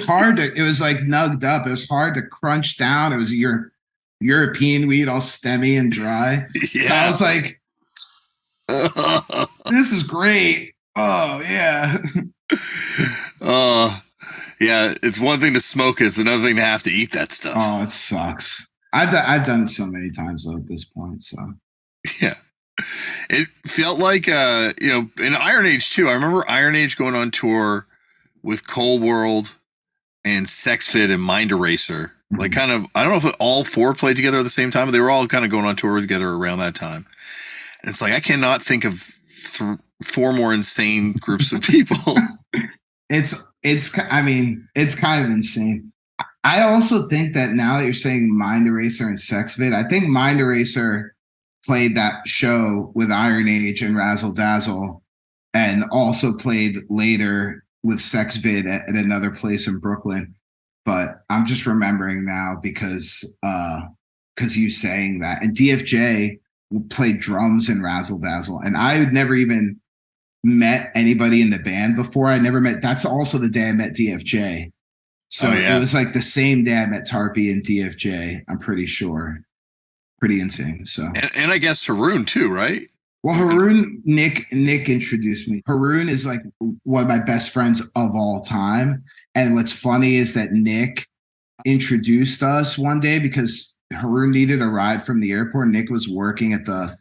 hard to, it was like nugged up. It was hard to crunch down. It was European weed, all stemmy and dry. Yeah. So I was like, this is great. Oh yeah. Yeah. It's one thing to smoke it. It's another thing to have to eat that stuff. Oh, it sucks. I've done it so many times though at this point. So yeah, it felt like in Iron Age too. I remember Iron Age going on tour with Cold World and Sex Fit and Mind Eraser. Mm-hmm. Like kind of, I don't know if all four played together at the same time, but they were all kind of going on tour together around that time. And it's like I cannot think of 4 more insane groups of people. It's kind of insane. I also think that now that you're saying Mind Eraser and Sex Fit, I think Mind Eraser played that show with Iron Age and Razzle Dazzle and also played later with Sex Vid at another place in Brooklyn. But I'm just remembering now because you saying that. And DFJ played drums in Razzle Dazzle. And I had never even met anybody in the band before. That's also the day I met DFJ. So It was like the same day I met Tarpey and DFJ, I'm pretty sure. pretty insane. So, and I guess Haroon too, right? well, Haroon, Nick introduced me. Haroon is like one of my best friends of all time. And what's funny is that Nick introduced us one day because Haroon needed a ride from the airport. Nick was working at the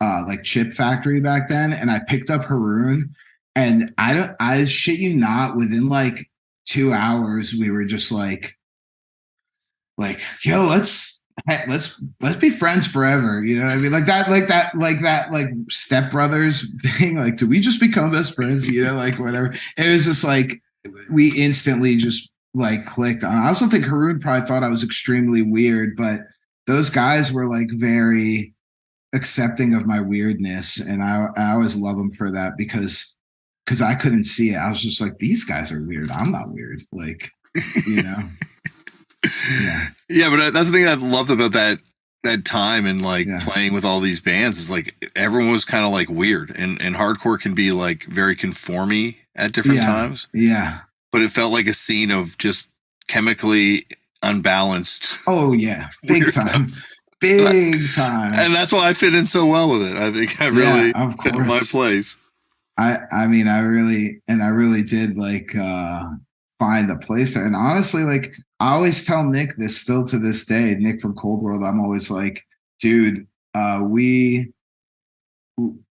like chip factory back then, and I picked up Haroon, and I shit you not, within like 2 hours we were just like yo, let's be friends forever. You know what I mean? Like Step Brothers thing. Like, do we just become best friends? You know, like whatever. It was just like we instantly just like clicked. I also think Haroon probably thought I was extremely weird, but those guys were like very accepting of my weirdness, and I always love them for that because I couldn't see it. I was just like, these guys are weird. I'm not weird. Like, you know. Yeah, but that's the thing I loved about that time and like playing with all these bands is like everyone was kind of like weird, and hardcore can be like very conformy at different times. Yeah, but it felt like a scene of just chemically unbalanced. Oh yeah, big time. Big time. And that's why I fit in so well with it. I think I really fit in my place. I mean, I really did like find a place there. And honestly, like I always tell Nick this still to this day, Nick from Cold World, I'm always like, dude, we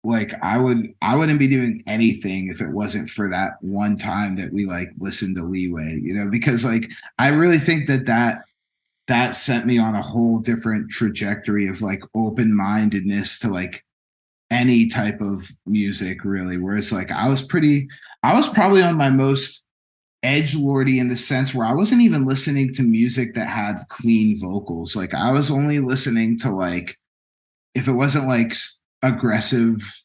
like I wouldn't be doing anything if it wasn't for that one time that we like listened to Leeway, you know, because like I really think that sent me on a whole different trajectory of like open-mindedness to like any type of music, really. Whereas like I was probably on my most edgelordy in the sense where I wasn't even listening to music that had clean vocals. Like I was only listening to like, if it wasn't like aggressive,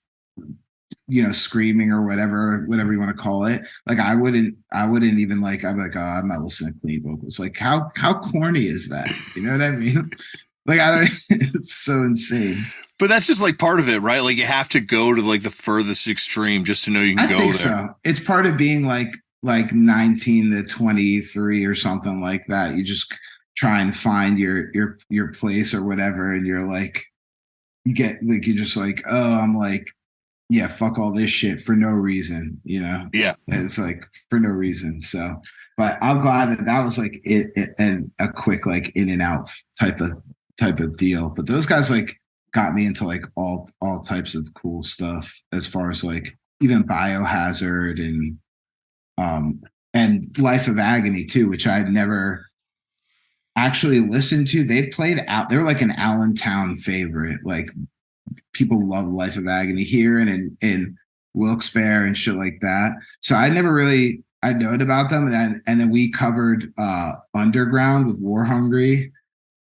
you know, screaming or whatever you want to call it, like I wouldn't even like, I'd be like, oh, I'm not listening to clean vocals. Like how corny is that? You know what I mean? Like I don't it's so insane. But that's just like part of it, right? Like you have to go to like the furthest extreme just to know you can go there. So it's part of being like 19 to 23 or something like that. You just try and find your place or whatever, and you're like, you get like, you're just like, oh, I'm like, yeah, fuck all this shit for no reason, you know? Yeah. It's like for no reason. So, but I'm glad that was like it and a quick like in and out type of deal. But those guys like got me into like all types of cool stuff, as far as like even Biohazard and Life of Agony too, which I'd never actually listened to. They played out. They're like an Allentown favorite. Like people love Life of Agony here and in Wilkes-Barre and shit like that. So I never really I known about them, and then we covered Underground with War Hungry,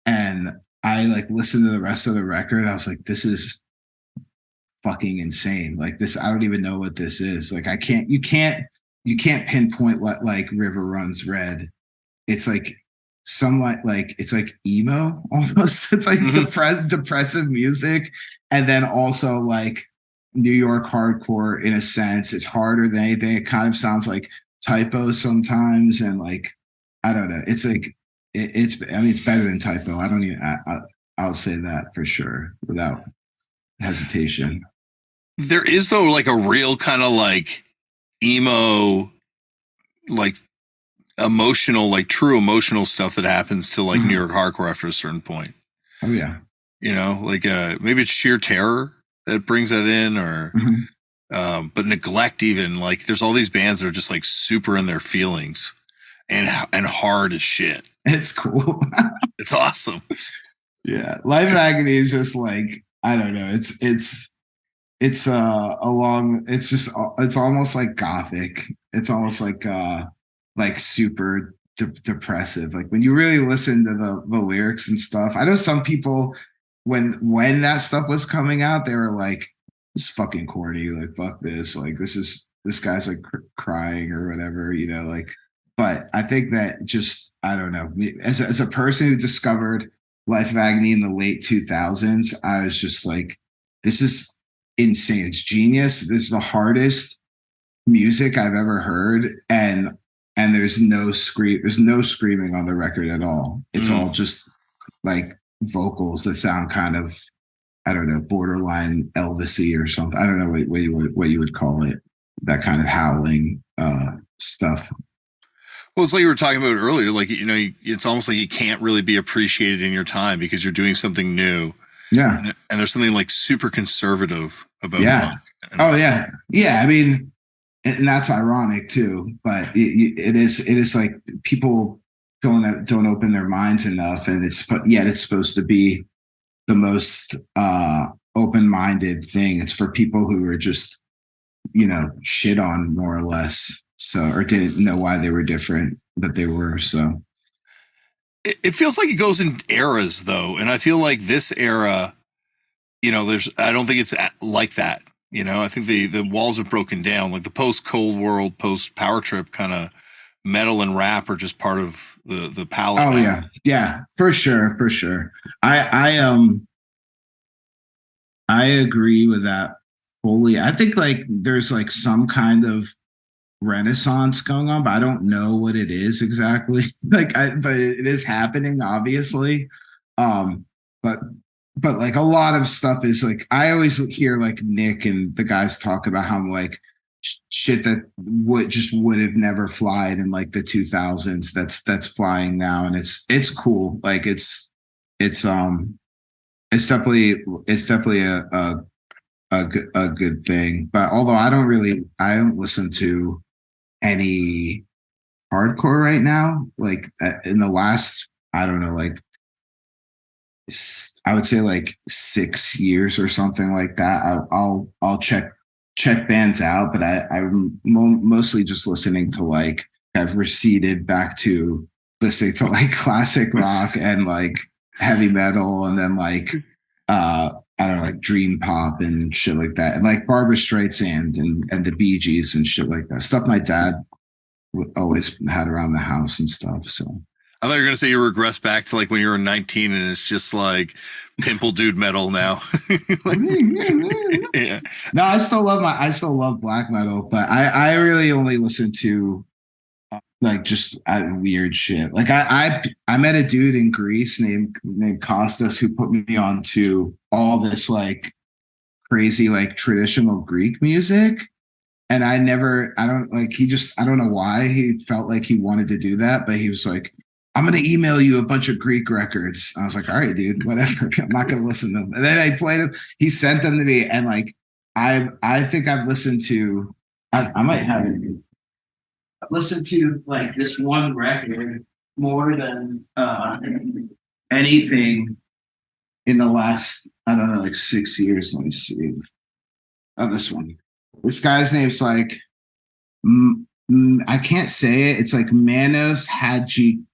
and I like listened to the rest of the record. I was like, this is fucking insane. Like this, I don't even know what this is. Like you can't pinpoint what like River Runs Red. It's like somewhat like, it's like emo almost. It's like depressive music. And then also like New York hardcore in a sense. It's harder than anything. It kind of sounds like Typo sometimes. And like, I don't know. It's like, it's better than Typo. I don't even, I'll say that for sure without hesitation. There is though like a real kind of like emo, like emotional, like true emotional stuff that happens to like New York hardcore after a certain point. Oh yeah. You know, like maybe it's sheer terror that brings that in, or but Neglect, even like there's all these bands that are just like super in their feelings and hard as shit. It's cool. It's awesome. Yeah. Life of Agony is just like, I don't know. It's almost like gothic. It's almost like super depressive. Like when you really listen to the lyrics and stuff. I know some people when that stuff was coming out, they were like, "It's fucking corny. Like fuck this. Like this guy's like crying or whatever." You know, like. But I think that just I don't know. As a person who discovered Life of Agony in the late 2000s, I was just like, this is insane. It's genius. This is the hardest music I've ever heard, and there's no screaming on the record at all. It's all just like vocals that sound kind of, I don't know, borderline Elvis-y or something. I don't know what you would call it. That kind of howling stuff. Well, it's like you were talking about earlier. Like, it's almost like you can't really be appreciated in your time because you're doing something new. Yeah. And there's something like super conservative about Yeah. punk. Oh yeah. Yeah. I mean, and that's ironic too, but it is like people don't open their minds enough, and it's supposed to be the most open-minded thing. It's for people who are just, shit on more or less, so, or didn't know why they were different, but they were. So it feels like it goes in eras though, and I feel like this era, I don't think it's like that. I think the walls have broken down. Like the post Cold World, post Power Trip kind of metal and rap are just part of the palette. Oh now. yeah, for sure. I agree with that fully. I think like there's like some kind of renaissance going on, but I don't know what it is exactly. But it is happening, obviously. Um, but like a lot of stuff is like, I always hear like Nick and the guys talk about how like shit that would have never flied in like the 2000s that's flying now, and it's cool. Like it's definitely a good thing. But although I don't listen to any hardcore right now. Like in the last, I don't know, like I would say like 6 years or something like that. I'll check bands out, but I'm mostly just listening to like, I've receded back to listening to like classic rock and like heavy metal, and then like I don't know, like dream pop and shit like that, and like Barbra Streisand and the Bee Gees and shit like that. Stuff my dad always had around the house and stuff. So I thought you were gonna say you regress back to like when you were 19 and it's just like pimple dude metal now. Like, yeah. No, I still love black metal, but I really only listen to like just weird shit. Like I met a dude in Greece named Kostas who put me on to all this like crazy like traditional Greek music. And I don't know why he felt like he wanted to do that, but he was like, I'm going to email you a bunch of Greek records. I was like, all right, dude, whatever. I'm not going to listen to them. And then I played them. He sent them to me. And like, I think I've listened to, I might have it. I've listened to like this one record more than anything in the last, I don't know, like 6 years. Let me see. Oh, this one. This guy's name's like, I can't say it. It's like Manos Hadjidakis.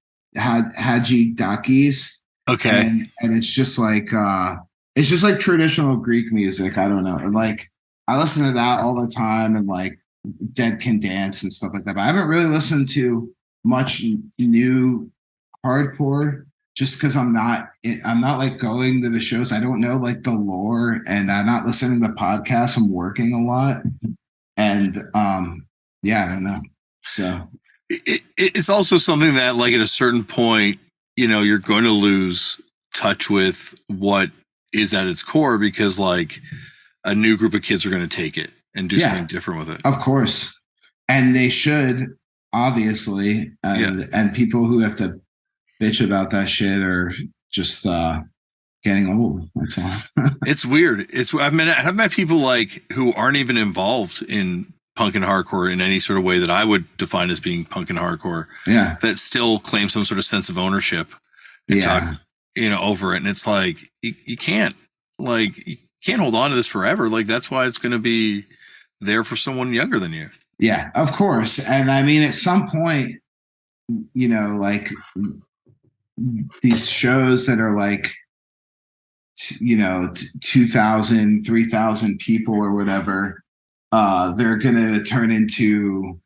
okay. And it's just like traditional Greek music. I don't know. And like I listen to that all the time, and like Dead Can Dance and stuff like that. But I haven't really listened to much new hardcore, just because I'm not like going to the shows. I don't know like the lore, and I'm not listening to podcasts. I'm working a lot. And yeah, I don't know. So it's also something that like at a certain point, you're going to lose touch with what is at its core, because like a new group of kids are going to take it and do something different with it. Of course. And they should, obviously. And people who have to bitch about that shit are just getting old. That's all. It's weird. I've met people like who aren't even involved in punk and hardcore in any sort of way that I would define as being punk and hardcore. Yeah. That still claim some sort of sense of ownership and talk, over it. And it's like, you can't hold on to this forever. Like, that's why it's going to be there for someone younger than you. Yeah, of course. And I mean, at some point, like these shows that are like, 2,000, 3,000 people or whatever, they're going to turn into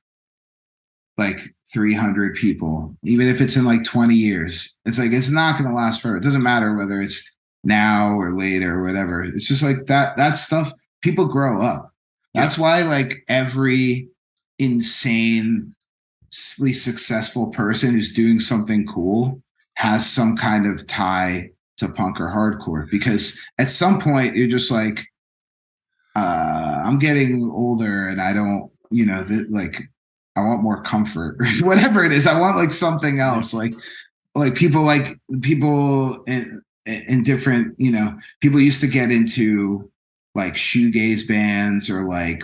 like 300 people, even if it's in like 20 years. It's like, it's not going to last forever. It doesn't matter whether it's now or later or whatever. It's just like that stuff, people grow up. That's why like every insanely successful person who's doing something cool has some kind of tie to punk or hardcore, because at some point you're just like, I'm getting older and I don't, like I want more comfort or whatever it is. I want like something else, like people in different, people used to get into like shoegaze bands or like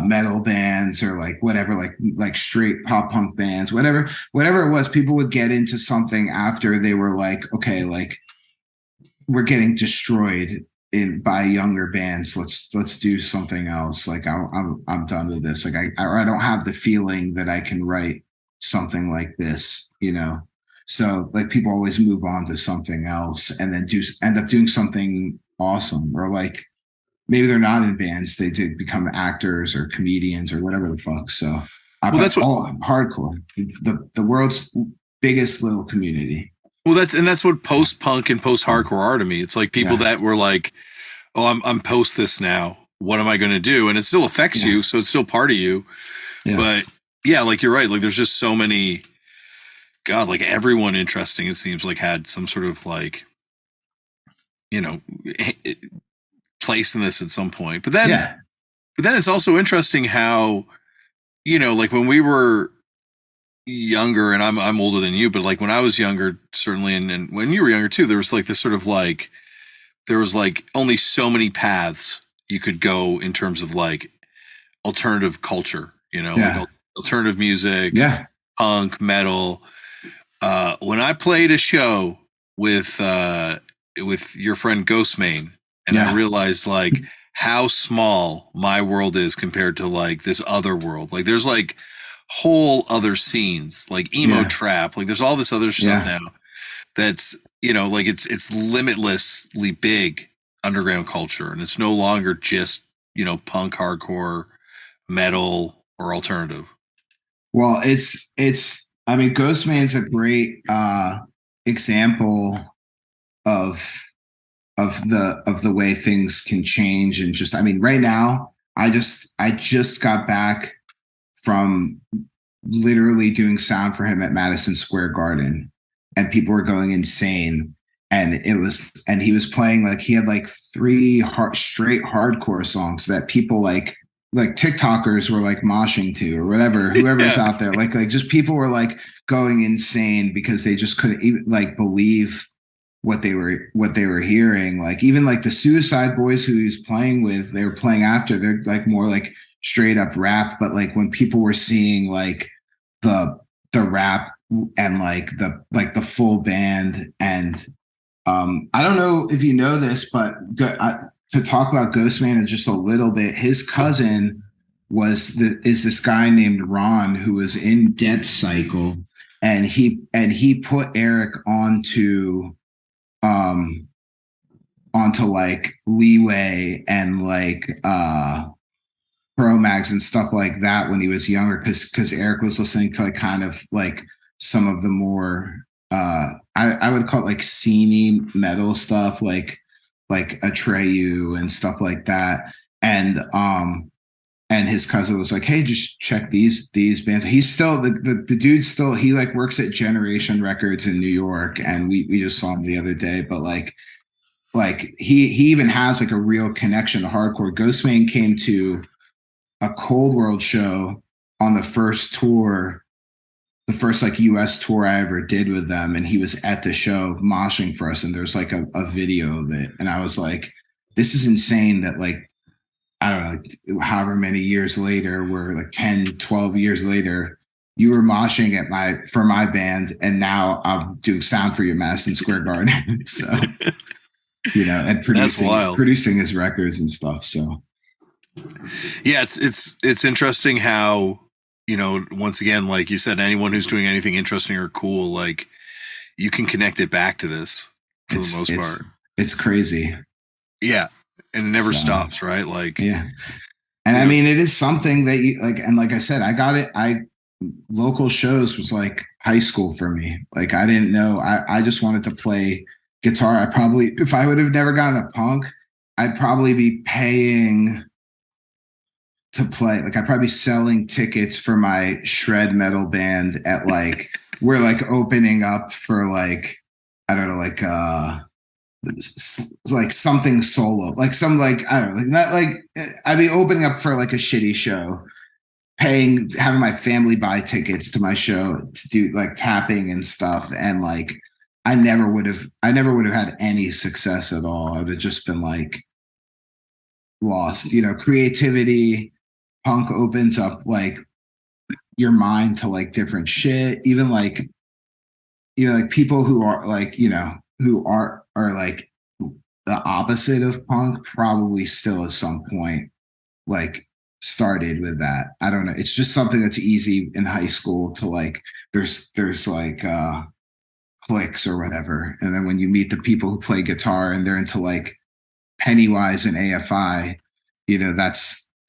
metal bands or like whatever, like straight pop punk bands, whatever it was. People would get into something after they were like, okay, like we're getting destroyed by younger bands. Let's do something else. Like I'm done with this. Like I don't have the feeling that I can write something like this, So like people always move on to something else and then end up doing something awesome, or like maybe they're not in bands. They did become actors or comedians or whatever the fuck. So That's what hardcore, the world's biggest little community. Well, that's what post punk and post hardcore are to me. It's like people that were like, "Oh, I'm post this now. What am I going to do?" And it still affects you, so it's still part of you. Yeah. But yeah, like you're right. Like there's just so many. God, like everyone interesting. It seems like had some sort of like, place in this at some point. But then it's also interesting how, like when we were younger, and I'm older than you, but like when I was younger, certainly, and when you were younger too, there was like this sort of like, there was like only so many paths you could go in terms of like alternative culture, like alternative music, punk, metal. When I played a show with your friend Ghostmane, and I realized like how small my world is compared to like this other world. Like there's like whole other scenes, like emo trap, like there's all this other stuff now that's, like it's limitlessly big underground culture, and it's no longer just, punk, hardcore, metal, or alternative. Well, I mean, Ghostman's a great example of the way things can change. And just, I mean, right now, I just got back from literally doing sound for him at Madison Square Garden, and people were going insane. And he was playing, like, he had like 3 straight hardcore songs that people like TikTokers were like moshing to, or whoever's out there, like just people were like going insane because they just couldn't even like believe what they were hearing. Like even like the Suicide Boys who he was playing with, they were playing after, they're like more like straight up rap. But like when people were seeing like the rap and like the full band, and I don't know if you know this, but to talk about Ghostman just a little bit, his cousin is this guy named Ron who was in Death Cycle, and he put Eric onto like Leeway and like Mags and stuff like that when he was younger, because Eric was listening to like kind of like some of the more I would call it like sceney metal stuff, like Atreyu and stuff like that. And his cousin was like, hey, just check these bands. He's still the dude still, he like works at Generation Records in New York, and we just saw him the other day. But like he even has like a real connection to hardcore. Ghostman came to a Cold World show on the first tour, the first like US tour I ever did with them, and he was at the show moshing for us, and there's like a video of it. And I was like, this is insane that like, I don't know, like however many years later, we're like 10, 12 years later, you were moshing for my band, and now I'm doing sound for your Madison Square Garden. So, and producing his records and stuff. So yeah, it's interesting how, once again, like you said, anyone who's doing anything interesting or cool, like you can connect it back to this for the most part. It's crazy. Yeah. And it never stops, right? Like, yeah. And I mean, it is something that you like, and like I said, local shows was like high school for me. Like I didn't know, I just wanted to play guitar. If I would have never gotten a punk, I'd probably be paying to play. Like I'd probably be selling tickets for my shred metal band at like, we're like opening up for like, I don't know, like like something solo, like some like I don't know, like not like I'd be opening up for like a shitty show, having my family buy tickets to my show to do like tapping and stuff, and like I never would have had any success at all. I would have just been like lost. Creativity, punk opens up like your mind to like different shit. Even like people who are like who are like the opposite of punk probably still at some point like started with that. I don't know. It's just something that's easy in high school to like there's like cliques or whatever. And then when you meet the people who play guitar and they're into like Pennywise and AFI,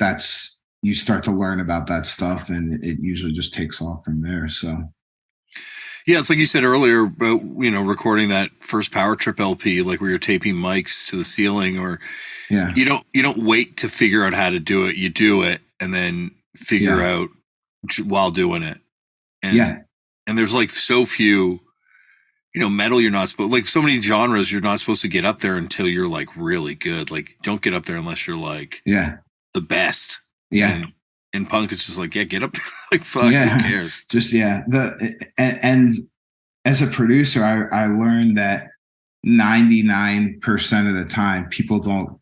that's you start to learn about that stuff, and it usually just takes off from there. So Yeah, it's like you said earlier about recording that first Power Trip LP, like where you're taping mics to the ceiling, or yeah, you don't wait to figure out how to do it. You do it and then figure out while doing it. And yeah, and there's like so few, metal you're not supposed, like so many genres you're not supposed to get up there until you're like really good. Like don't get up there unless you're like yeah, the best. yeah. And in punk it's just like, yeah, get up there. Like fuck, Yeah, who cares? just and as a producer, I learned that 99% of the time people don't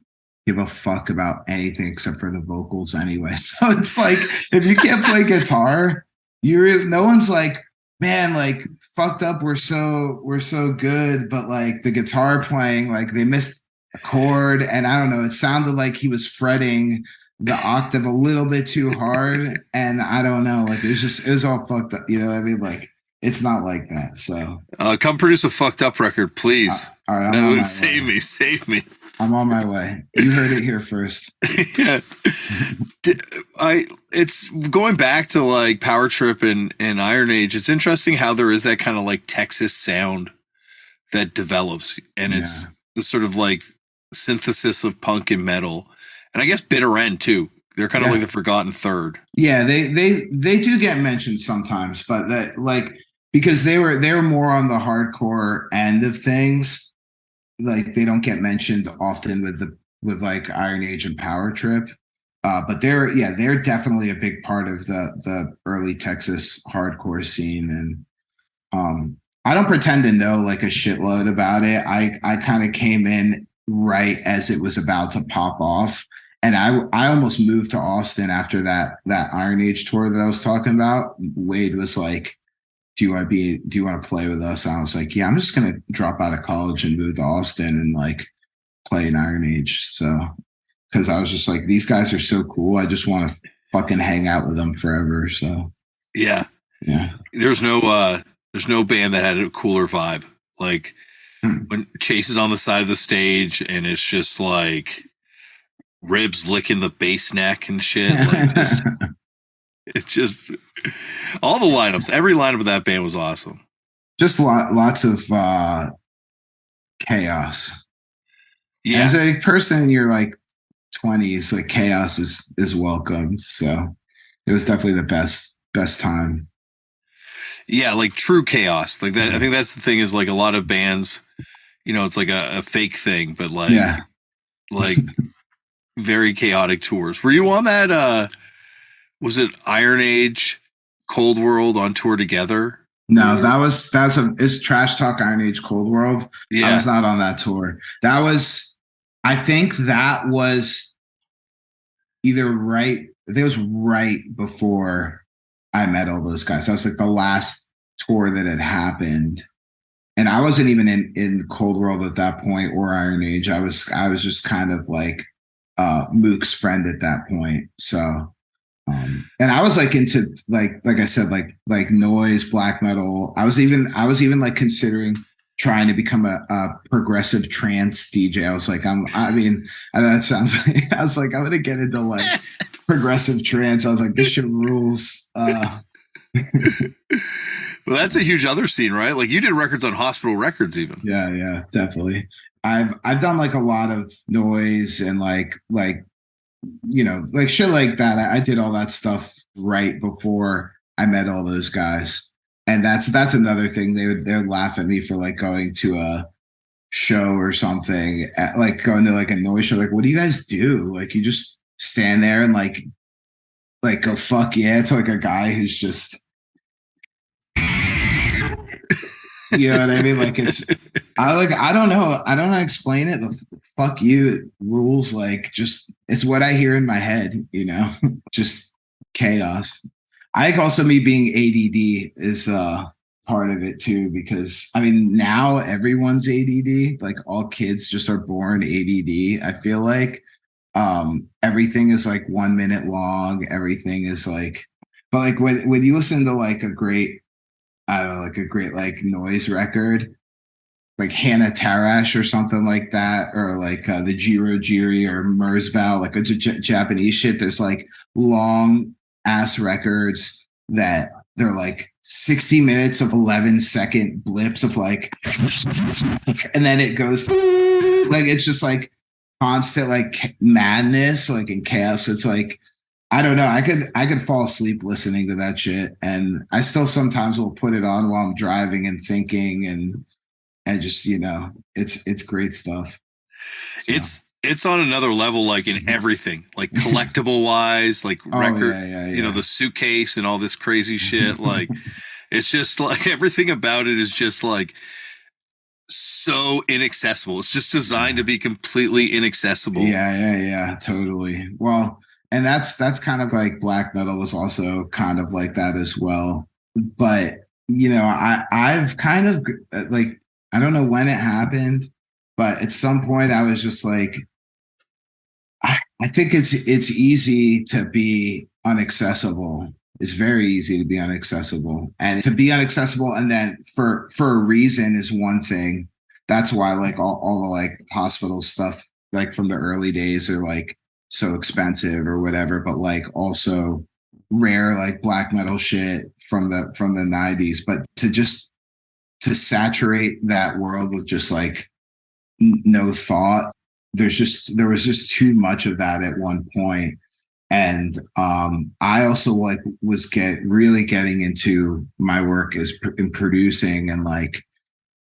give a fuck about anything except for the vocals anyway. So it's like if you can't play guitar, no one's like, man, like fucked up. We're so good, but like the guitar playing, like they missed a chord, and I don't know. It sounded like he was fretting the octave a little bit too hard, and I don't know. Like it was all fucked up. You know what I mean? Like it's not like that. So Come produce a fucked up record, please. all right, No, save me. I'm on my way. You heard it here first. Yeah. It's going back to like Power Trip and Iron Age. It's interesting how there is that kind of like Texas sound that develops, and it's the sort of like synthesis of punk and metal, and I guess Bitter End too. They're kind of like the forgotten third. Yeah, they do get mentioned sometimes, but that like because they were more on the hardcore end of things. Like they don't get mentioned often with like Iron Age and Power Trip, but they're definitely a big part of the early Texas hardcore scene, and I don't pretend to know like a shitload about it. I kind of came in right as it was about to pop off, and I almost moved to Austin after that Iron Age tour that I was talking about. Wade was like, do you want to play with us? And I was like, yeah, I'm just going to drop out of college and move to Austin and like play in Iron Age. So, cause I was just like, these guys are so cool. I just want to fucking hang out with them forever. So yeah. There's no band that had a cooler vibe. Like when Chase is on the side of the stage and it's just like ribs licking the bass neck and shit. Like this. It's just all the lineups. Every lineup of that band was awesome. Just lots of chaos. Yeah. As a person in your like 20s, like chaos is welcomed. So it was definitely the best time. Yeah, like true chaos. Like that. I think that's the thing is like a lot of bands, it's like a fake thing, but like like very chaotic tours. Were you on that was it Iron Age, Cold World on tour together? No, it's Trash Talk, Iron Age, Cold World. Yeah. I was not on that tour. I think that was right before I met all those guys. That was like the last tour that had happened. And I wasn't even in Cold World at that point or Iron Age. I was just kind of like Mook's friend at that point. So and I was like into like I said, like noise, black metal. I was even like considering trying to become a progressive trance DJ. I was like, I know that sounds like, I was like, I'm gonna get into like progressive trance. I was like, this shit rules. Well, that's a huge other scene, right? Like you did records on Hospital Records even. Yeah, definitely. I've done like a lot of noise and like like shit like that. I did all that stuff right before I met all those guys, and that's another thing. They would laugh at me for like going to show or something, like going to like a noise show, like what do you guys do? Like you just stand there and like go fuck yeah to like a guy who's just, you know what I mean? Like it's, I don't know, I don't know how to explain it, but fuck you, it rules. Like just it's what I hear in my head, you know, just chaos. I think also me being ADD is part of it too, because I mean now everyone's ADD. Like all kids just are born ADD. I feel like everything is like 1 minute long. Everything is like, but like when you listen to like a great, I don't know, like a great like noise record, like Hannah Tarash or something like that, or like the Jiro Jiri or Merzbow, like a Japanese shit. There's like long ass records that they're like 60 minutes of 11-second blips of like, and then it goes like, it's just like constant like madness, like in chaos. It's like, I don't know. I could fall asleep listening to that shit, and I still sometimes will put it on while I'm driving and thinking, and just, you know, it's great stuff. So. It's on another level, like in everything, like collectible wise, like record, yeah. you know, the suitcase and all this crazy shit. Like it's just like everything about it is just like so inaccessible. It's just designed to be completely inaccessible. Yeah, totally. Well, and that's kind of like black metal was also kind of like that as well. But you know, I've kind of like, I don't know when it happened, but at some point I was just like, I think it's easy to be unaccessible. It's very easy to be unaccessible, and to be unaccessible, and then for a reason is one thing. That's why like all the like hospital stuff like from the early days are like so expensive or whatever. But like also rare like black metal shit from the 90s. But to just to saturate that world with just like no thought, there was just too much of that at one point. And I also like was really getting into my work as in producing, and like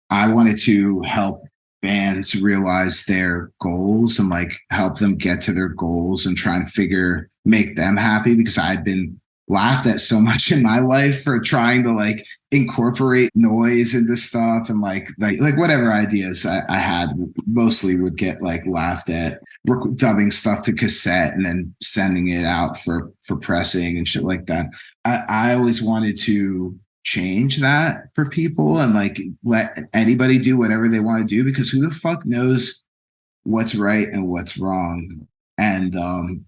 I wanted to help bands realize their goals and like help them get to their goals and try and make them happy, because I'd been laughed at so much in my life for trying to like incorporate noise into stuff, and like whatever ideas I had mostly would get like laughed at. Dubbing stuff to cassette and then sending it out for pressing and shit like that. I always wanted to change that for people and like let anybody do whatever they want to do, because who the fuck knows what's right and what's wrong. And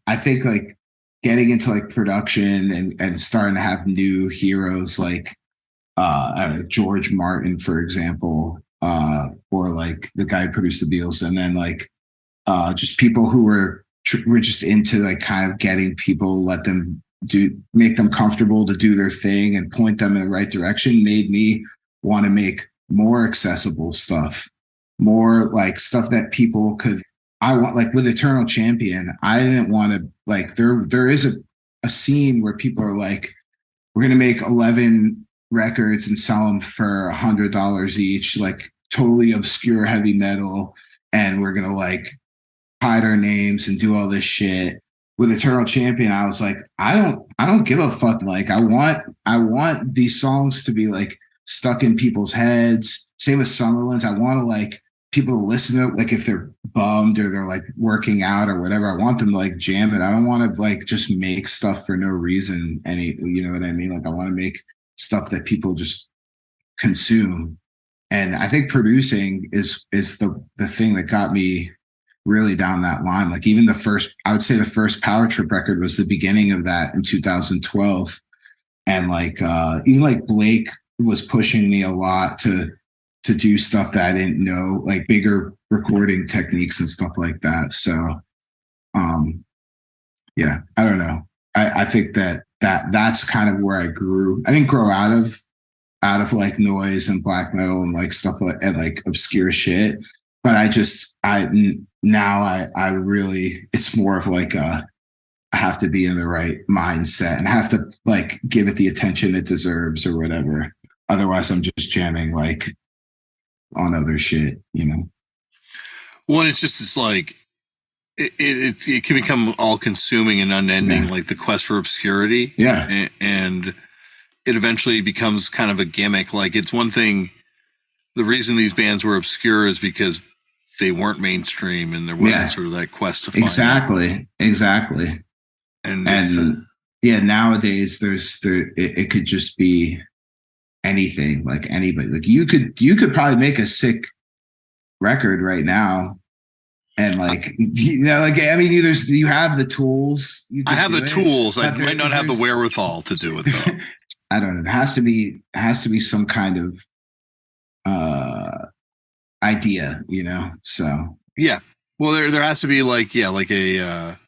I think like getting into like production and starting to have new heroes like I don't know, George Martin, for example, or like the guy who produced the Beatles, and then like just people who were just into like kind of getting people, make them comfortable to do their thing and point them in the right direction, made me want to make more accessible stuff, more like stuff that people could. I want, like with Eternal Champion, I didn't want to like, there is a scene where people are like, we're going to make 11 records and sell them for $100 each, like totally obscure heavy metal. And we're going to like hide our names and do all this shit. With Eternal Champion, I was like, I don't give a fuck. Like I want these songs to be like stuck in people's heads. Same with Sumerlands. I want to like people to listen to it, like if they're bummed or they're like working out or whatever. I want them to like jam it. I don't want to like just make stuff for no reason. You know what I mean? Like I want to make stuff that people just consume. And I think producing is the thing that got me really down that line. Like even I would say the first Power Trip record was the beginning of that in 2012. And like even like Blake was pushing me a lot to do stuff that I didn't know, like bigger recording techniques and stuff like that. So yeah, I don't know. I think that's kind of where I grew. I didn't grow out of like noise and black metal and like stuff like, and like obscure shit. But I really, it's more of like I have to be in the right mindset and have to like give it the attention it deserves or whatever. Otherwise I'm just jamming like on other shit, you know? Well, it's just it's like it can become all consuming and unending, Yeah. like the quest for obscurity. Yeah. And it eventually becomes kind of a gimmick. Like it's one thing. The reason these bands were obscure is because they weren't mainstream and there wasn't sort of that quest to find Exactly. And it's And yeah, nowadays it could just be anything, like anybody. Like you could probably make a sick record right now. And like, you know, like, I mean, you have the tools. I have the tools. I might not have the wherewithal to do it though. I don't know. It has to be some kind of idea, you know? So yeah. Well, there has to be like a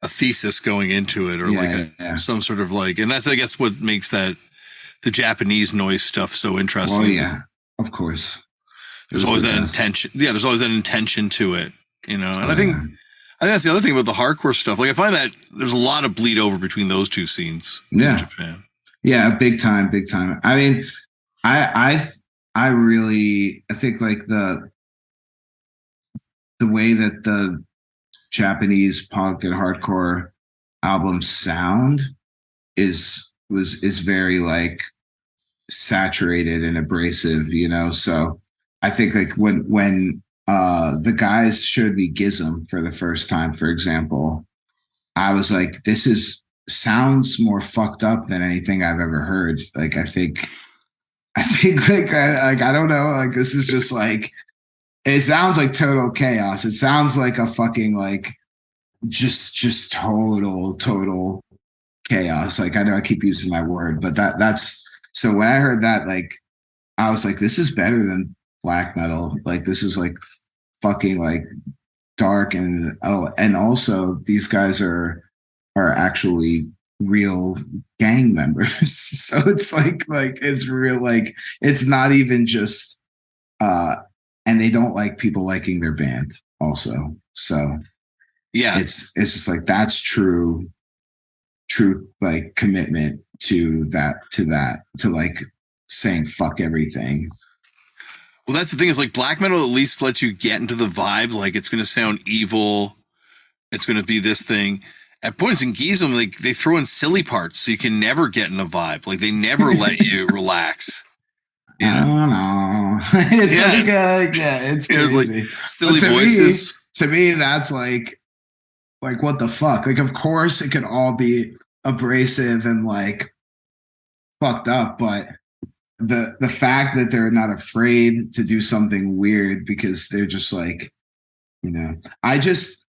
thesis going into it, or some sort of like, and that's I guess what makes that the Japanese noise stuff so interesting. Well, yeah, of course. There's always that intention. Yeah, there's always that intention to it, you know. And I think that's the other thing about the hardcore stuff. Like I find that there's a lot of bleed over between those two scenes in Japan. Yeah, big time. I mean, I think like the way that the Japanese punk and hardcore albums sound is very like saturated and abrasive, you know. So I think like when the guys showed me Gizm for the first time, for example, I was like, this sounds more fucked up than anything I've ever heard. Like I think like I don't know, like this is just like, it sounds like total chaos. It sounds like a fucking like just total chaos. Like I know I keep using that word, but that's so when I heard that, like I was like, this is better than black metal. Like this is like fucking like dark, and also these guys are actually real gang members. So it's like it's real, like it's not even just and they don't like people liking their band also. So yeah, it's just like that's true like commitment to like saying fuck everything. Well, that's the thing, is like black metal at least lets you get into the vibe. Like it's going to sound evil. It's going to be this thing. At points in Gizm, like they throw in silly parts, so you can never get in a vibe. Like they never let you relax. You know? I don't know. It's it's crazy. Like silly voices. To me, that's like what the fuck? Like, of course, it could all be abrasive and like fucked up, but the fact that they're not afraid to do something weird because they're just like, you know, I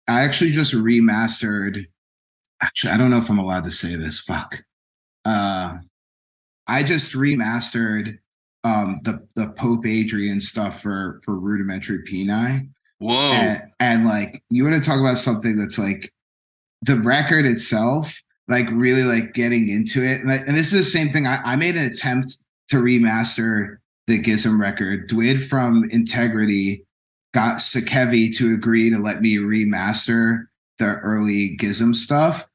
actually just remastered. Actually, I don't know if I'm allowed to say this. Fuck. I just remastered the Pope Adrian stuff for Rudimentary Peni. Whoa. And like, you want to talk about something that's like the record itself, like really like getting into it. And this is the same thing. I made an attempt to remaster the Gizm record. Dwid from Integrity got Sakevi to agree to let me remaster the early Gizm stuff.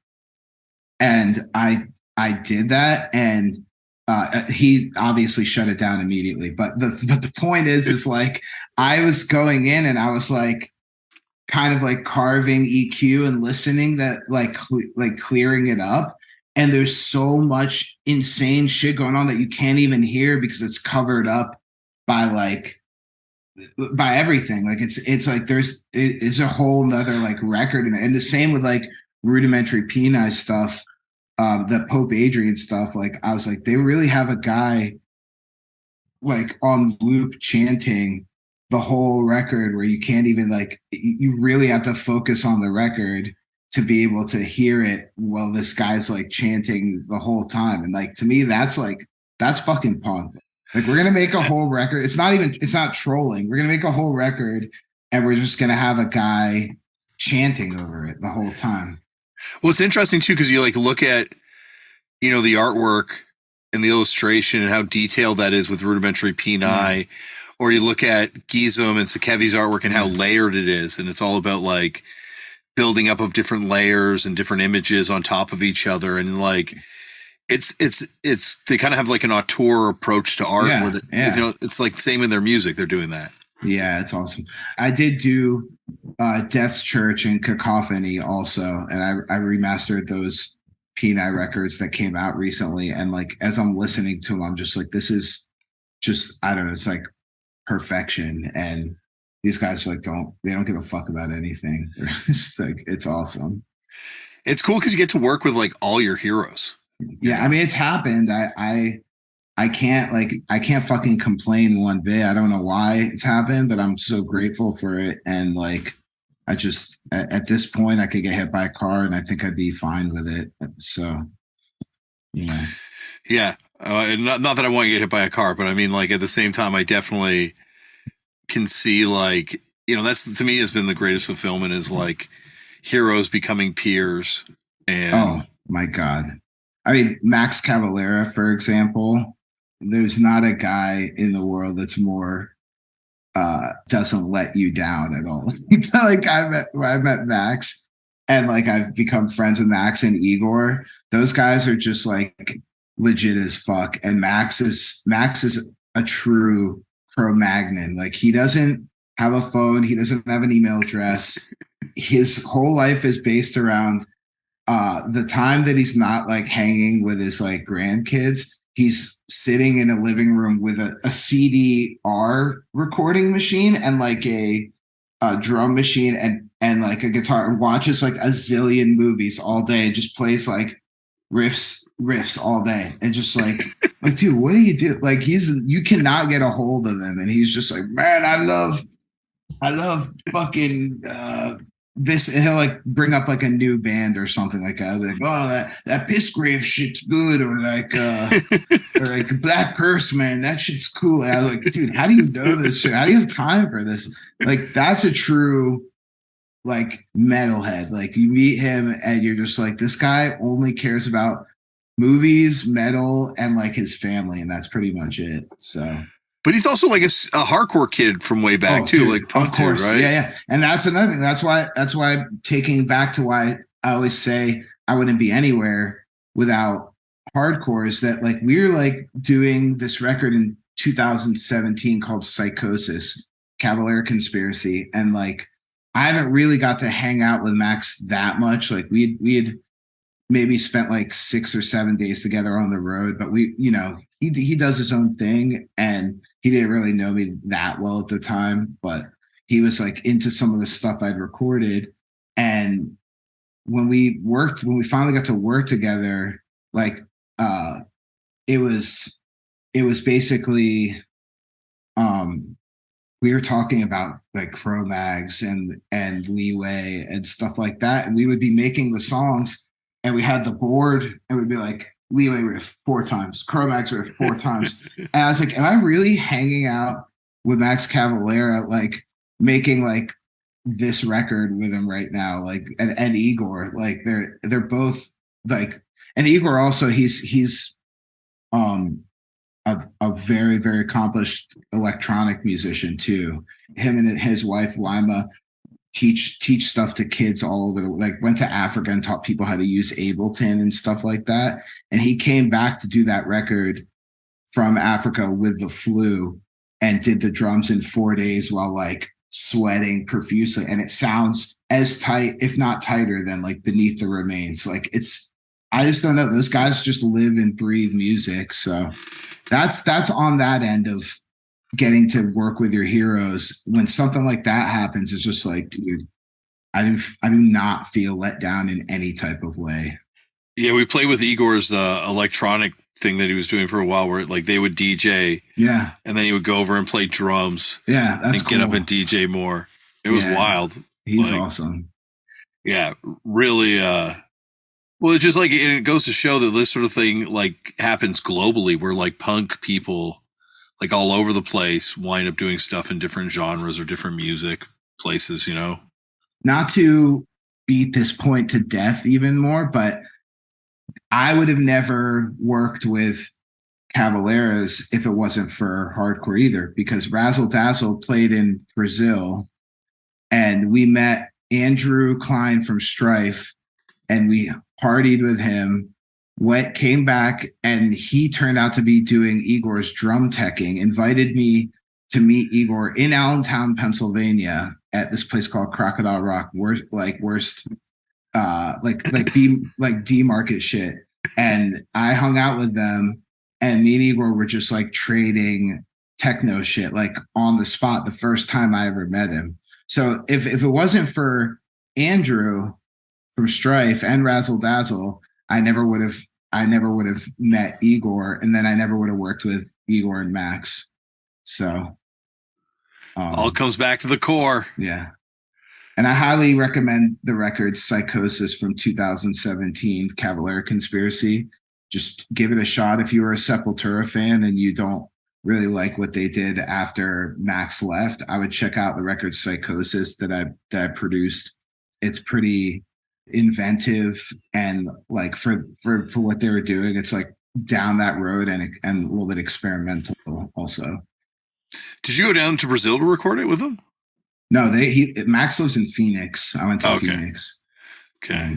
And I did that, and he obviously shut it down immediately. But the point is like I was going in and I was like kind of like carving EQ and listening, that like clearing it up. And there's so much insane shit going on that you can't even hear because it's covered up by everything. Like it's like it's a whole nother like record. And the same with like Rudimentary Peni stuff, the Pope Adrian stuff. Like I was like, they really have a guy like on loop chanting the whole record, where you can't even like, you really have to focus on the record to be able to hear it while this guy's like chanting the whole time. And like, to me, that's fucking punk. Like, we're gonna make a whole record. It's not trolling. We're gonna make a whole record and we're just gonna have a guy chanting over it the whole time. Well, it's interesting too, because you like look at, you know, the artwork and the illustration and how detailed that is with Rudimentary Peni, or you look at Gizm and Sakevi's artwork and how layered it is, and it's all about like building up of different layers and different images on top of each other, and like it's they kind of have like an auteur approach to art with it. You know, it's like same in their music, they're doing that. Yeah, it's awesome. I did do Death's Church and Cacophony also, and I remastered those P9 records that came out recently. And like as I'm listening to them, I'm just like, this is just I don't know, it's like perfection. And these guys like don't give a fuck about anything. They're just like it's awesome. It's cool because you get to work with like all your heroes. Yeah, I mean it's happened. I can't fucking complain one bit. I don't know why it's happened, but I'm so grateful for it. And like I just at this point I could get hit by a car and I think I'd be fine with it. So yeah. Yeah. And not that I want you to get hit by a car, but I mean, like at the same time, I definitely can see like, that's to me has been the greatest fulfillment is like heroes becoming peers. And oh my God. I mean, Max Cavalera, for example, there's not a guy in the world that's more doesn't let you down at all. It's like I met Max and like I've become friends with Max and Igor. Those guys are just like legit as fuck. And Max is a true Cro-Magnon. Like he doesn't have a phone, he doesn't have an email address. His whole life is based around the time that he's not like hanging with his like grandkids, he's sitting in a living room with a CDR recording machine and like a drum machine and like a guitar and watches like a zillion movies all day and just plays like riffs all day and just like dude, what do you do? Like you cannot get a hold of him and he's just like, man, I love fucking this, and he'll like bring up like a new band or something like that. Like, oh, that Pissgrave shit's good, or like Black Purse, man, that shit's cool. And I was like, dude, how do you know this shit? How do you have time for this? Like, that's a true like metalhead. Like, you meet him and you're just like, this guy only cares about movies, metal, and like his family, and that's pretty much it. So. But he's also like a hardcore kid from way back too, dude, like punk of course, dude, right? Yeah. And that's another thing. That's why taking back to why I always say I wouldn't be anywhere without hardcore is that like we're like doing this record in 2017 called Psychosis, Cavalier Conspiracy, and like I haven't really got to hang out with Max that much. Like we had maybe spent like 6 or 7 days together on the road, but he does his own thing and he didn't really know me that well at the time, but he was like into some of the stuff I'd recorded. And when we finally got to work together, like it was basically we were talking about like Cro-Mags and Leeway and stuff like that. And we would be making the songs and we had the board and we'd be like, Leeway riff 4 times, Cro-Mags riff 4 times. And I was like, am I really hanging out with Max Cavalera, like making like this record with him right now? Like, and Igor, like they're both like, and Igor also, he's a very, very accomplished electronic musician too. Him and his wife, Lima, teach stuff to kids all over like went to Africa and taught people how to use Ableton and stuff like that. And he came back to do that record from Africa with the flu and did the drums in 4 days while like sweating profusely. And it sounds as tight, if not tighter than like Beneath the Remains. Like I just don't know. Those guys just live and breathe music. So that's on that end of getting to work with your heroes. When something like that happens, it's just like, dude, I do not feel let down in any type of way. Yeah, we played with Igor's electronic thing that he was doing for a while, where like they would DJ, yeah, and then he would go over and play drums, yeah, that's and cool. Get up and DJ more. It was wild. He's awesome. Yeah, really. Well, it's just like it goes to show that this sort of thing like happens globally, where like punk people like all over the place wind up doing stuff in different genres or different music places, Not to beat this point to death even more, but I would have never worked with Cavaleras if it wasn't for hardcore either, because Razzle Dazzle played in Brazil and we met Andrew Klein from Strife and we partied with him, came back, and he turned out to be doing Igor's drum teching, invited me to meet Igor in Allentown, Pennsylvania, at this place called Crocodile Rock. D market shit. And I hung out with them, and me and Igor were just like trading techno shit, like on the spot, the first time I ever met him. So if it wasn't for Andrew from Strife and Razzle Dazzle, I never would have met Igor, and then I never would have worked with Igor and Max. So all comes back to the core. Yeah. And I highly recommend the record Psychosis from 2017, Cavalier Conspiracy. Just give it a shot if you were a Sepultura fan and you don't really like what they did after Max left. I would check out the record Psychosis that I produced. It's pretty inventive, and like for what they were doing, it's like down that road and a little bit experimental also. Did you go down to Brazil to record it with them? No, Max lives in Phoenix. I went to Phoenix. Okay.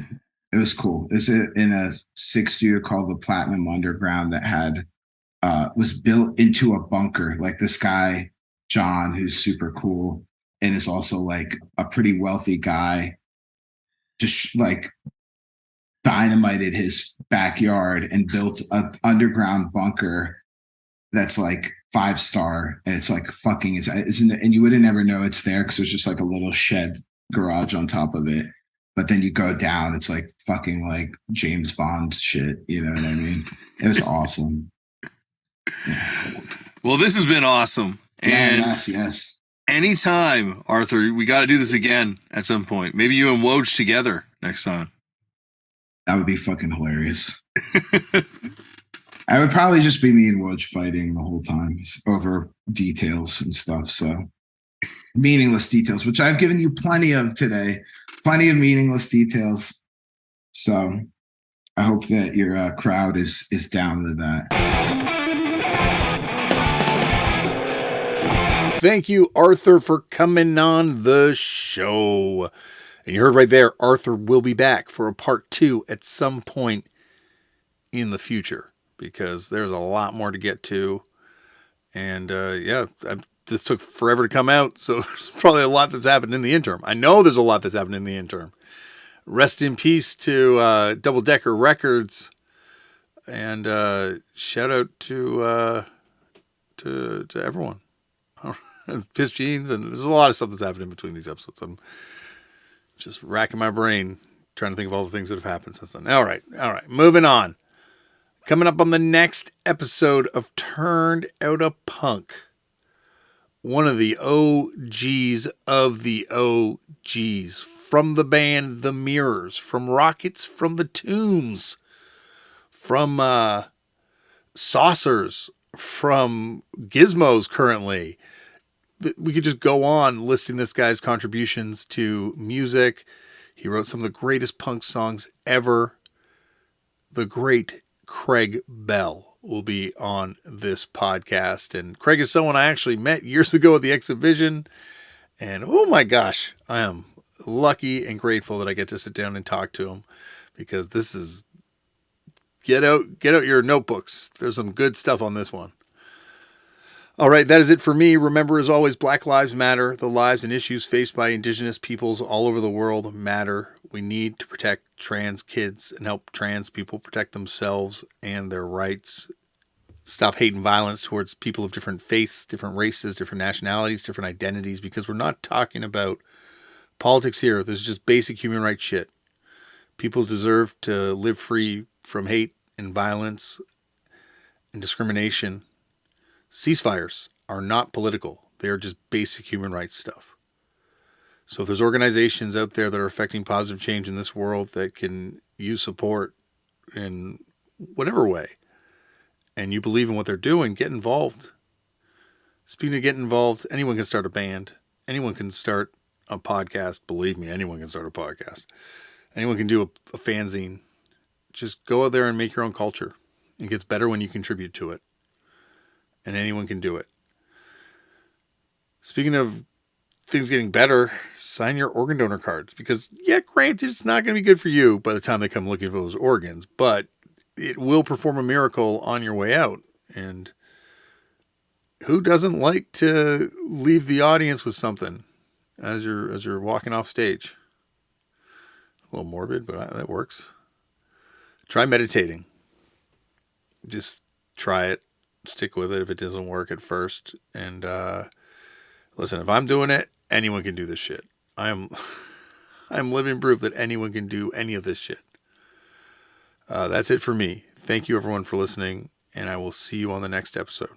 It was cool. It was in a 6 studio called the Platinum Underground that had was built into a bunker. Like this guy, John, who's super cool and is also like a pretty wealthy guy, just like dynamited his backyard and built an underground bunker that's like 5-star, and it's like fucking and you wouldn't ever know it's there because there's just like a little shed garage on top of it. But then you go down, it's like fucking like James Bond shit. You know what I mean? It was awesome. Yeah. Well, this has been awesome. And yes. Anytime, Arthur, we got to do this again at some point. Maybe you and Woj together next time. That would be fucking hilarious. I would probably just be me and Woj fighting the whole time over details and stuff. So meaningless details, which I've given you plenty of today, plenty of meaningless details. So I hope that your crowd is down with that. Thank you, Arthur, for coming on the show. And you heard right there, Arthur will be back for a part 2 at some point in the future, because there's a lot more to get to. And this took forever to come out, so there's probably a lot that's happened in the interim. I know there's a lot that's happened in the interim. Rest in peace to Double Decker Records, and shout out to everyone. Piss Jeans, and there's a lot of stuff that's happened in between these episodes. I'm just racking my brain trying to think of all the things that have happened since then. All right, moving on. Coming up on the next episode of Turned Out a Punk, one of the OGs of the OGs, from the band The Mirrors, from Rockets from the Tombs, from Saucers, from Gizmos currently. We could just go on listing this guy's contributions to music. He wrote some of the greatest punk songs ever. The great Craig Bell will be on this podcast. And Craig is someone I actually met years ago at the exhibition. And oh my gosh, I am lucky and grateful that I get to sit down and talk to him, because this is, get out your notebooks. There's some good stuff on this one. All right, that is it for me. Remember, as always, Black Lives Matter. The lives and issues faced by Indigenous peoples all over the world matter. We need to protect trans kids and help trans people protect themselves and their rights. Stop hate and violence towards people of different faiths, different races, different nationalities, different identities, because we're not talking about politics here. This is just basic human rights shit. People deserve to live free from hate and violence and discrimination. Ceasefires are not political. They are just basic human rights stuff. So if there's organizations out there that are affecting positive change in this world that can use support in whatever way, and you believe in what they're doing, get involved. Speaking of getting involved, anyone can start a band. Anyone can start a podcast. Believe me, anyone can start a podcast. Anyone can do a fanzine. Just go out there and make your own culture. It gets better when you contribute to it. And anyone can do it. Speaking of things getting better, sign your organ donor cards. Because, yeah, granted, it's not going to be good for you by the time they come looking for those organs. But it will perform a miracle on your way out. And who doesn't like to leave the audience with something as you're walking off stage? A little morbid, but that works. Try meditating. Just try it. Stick with it if it doesn't work at first. And listen, if I'm doing it, anyone can do this shit. I'm living proof that anyone can do any of this shit. That's it for me. Thank you everyone for listening, and I will see you on the next episode.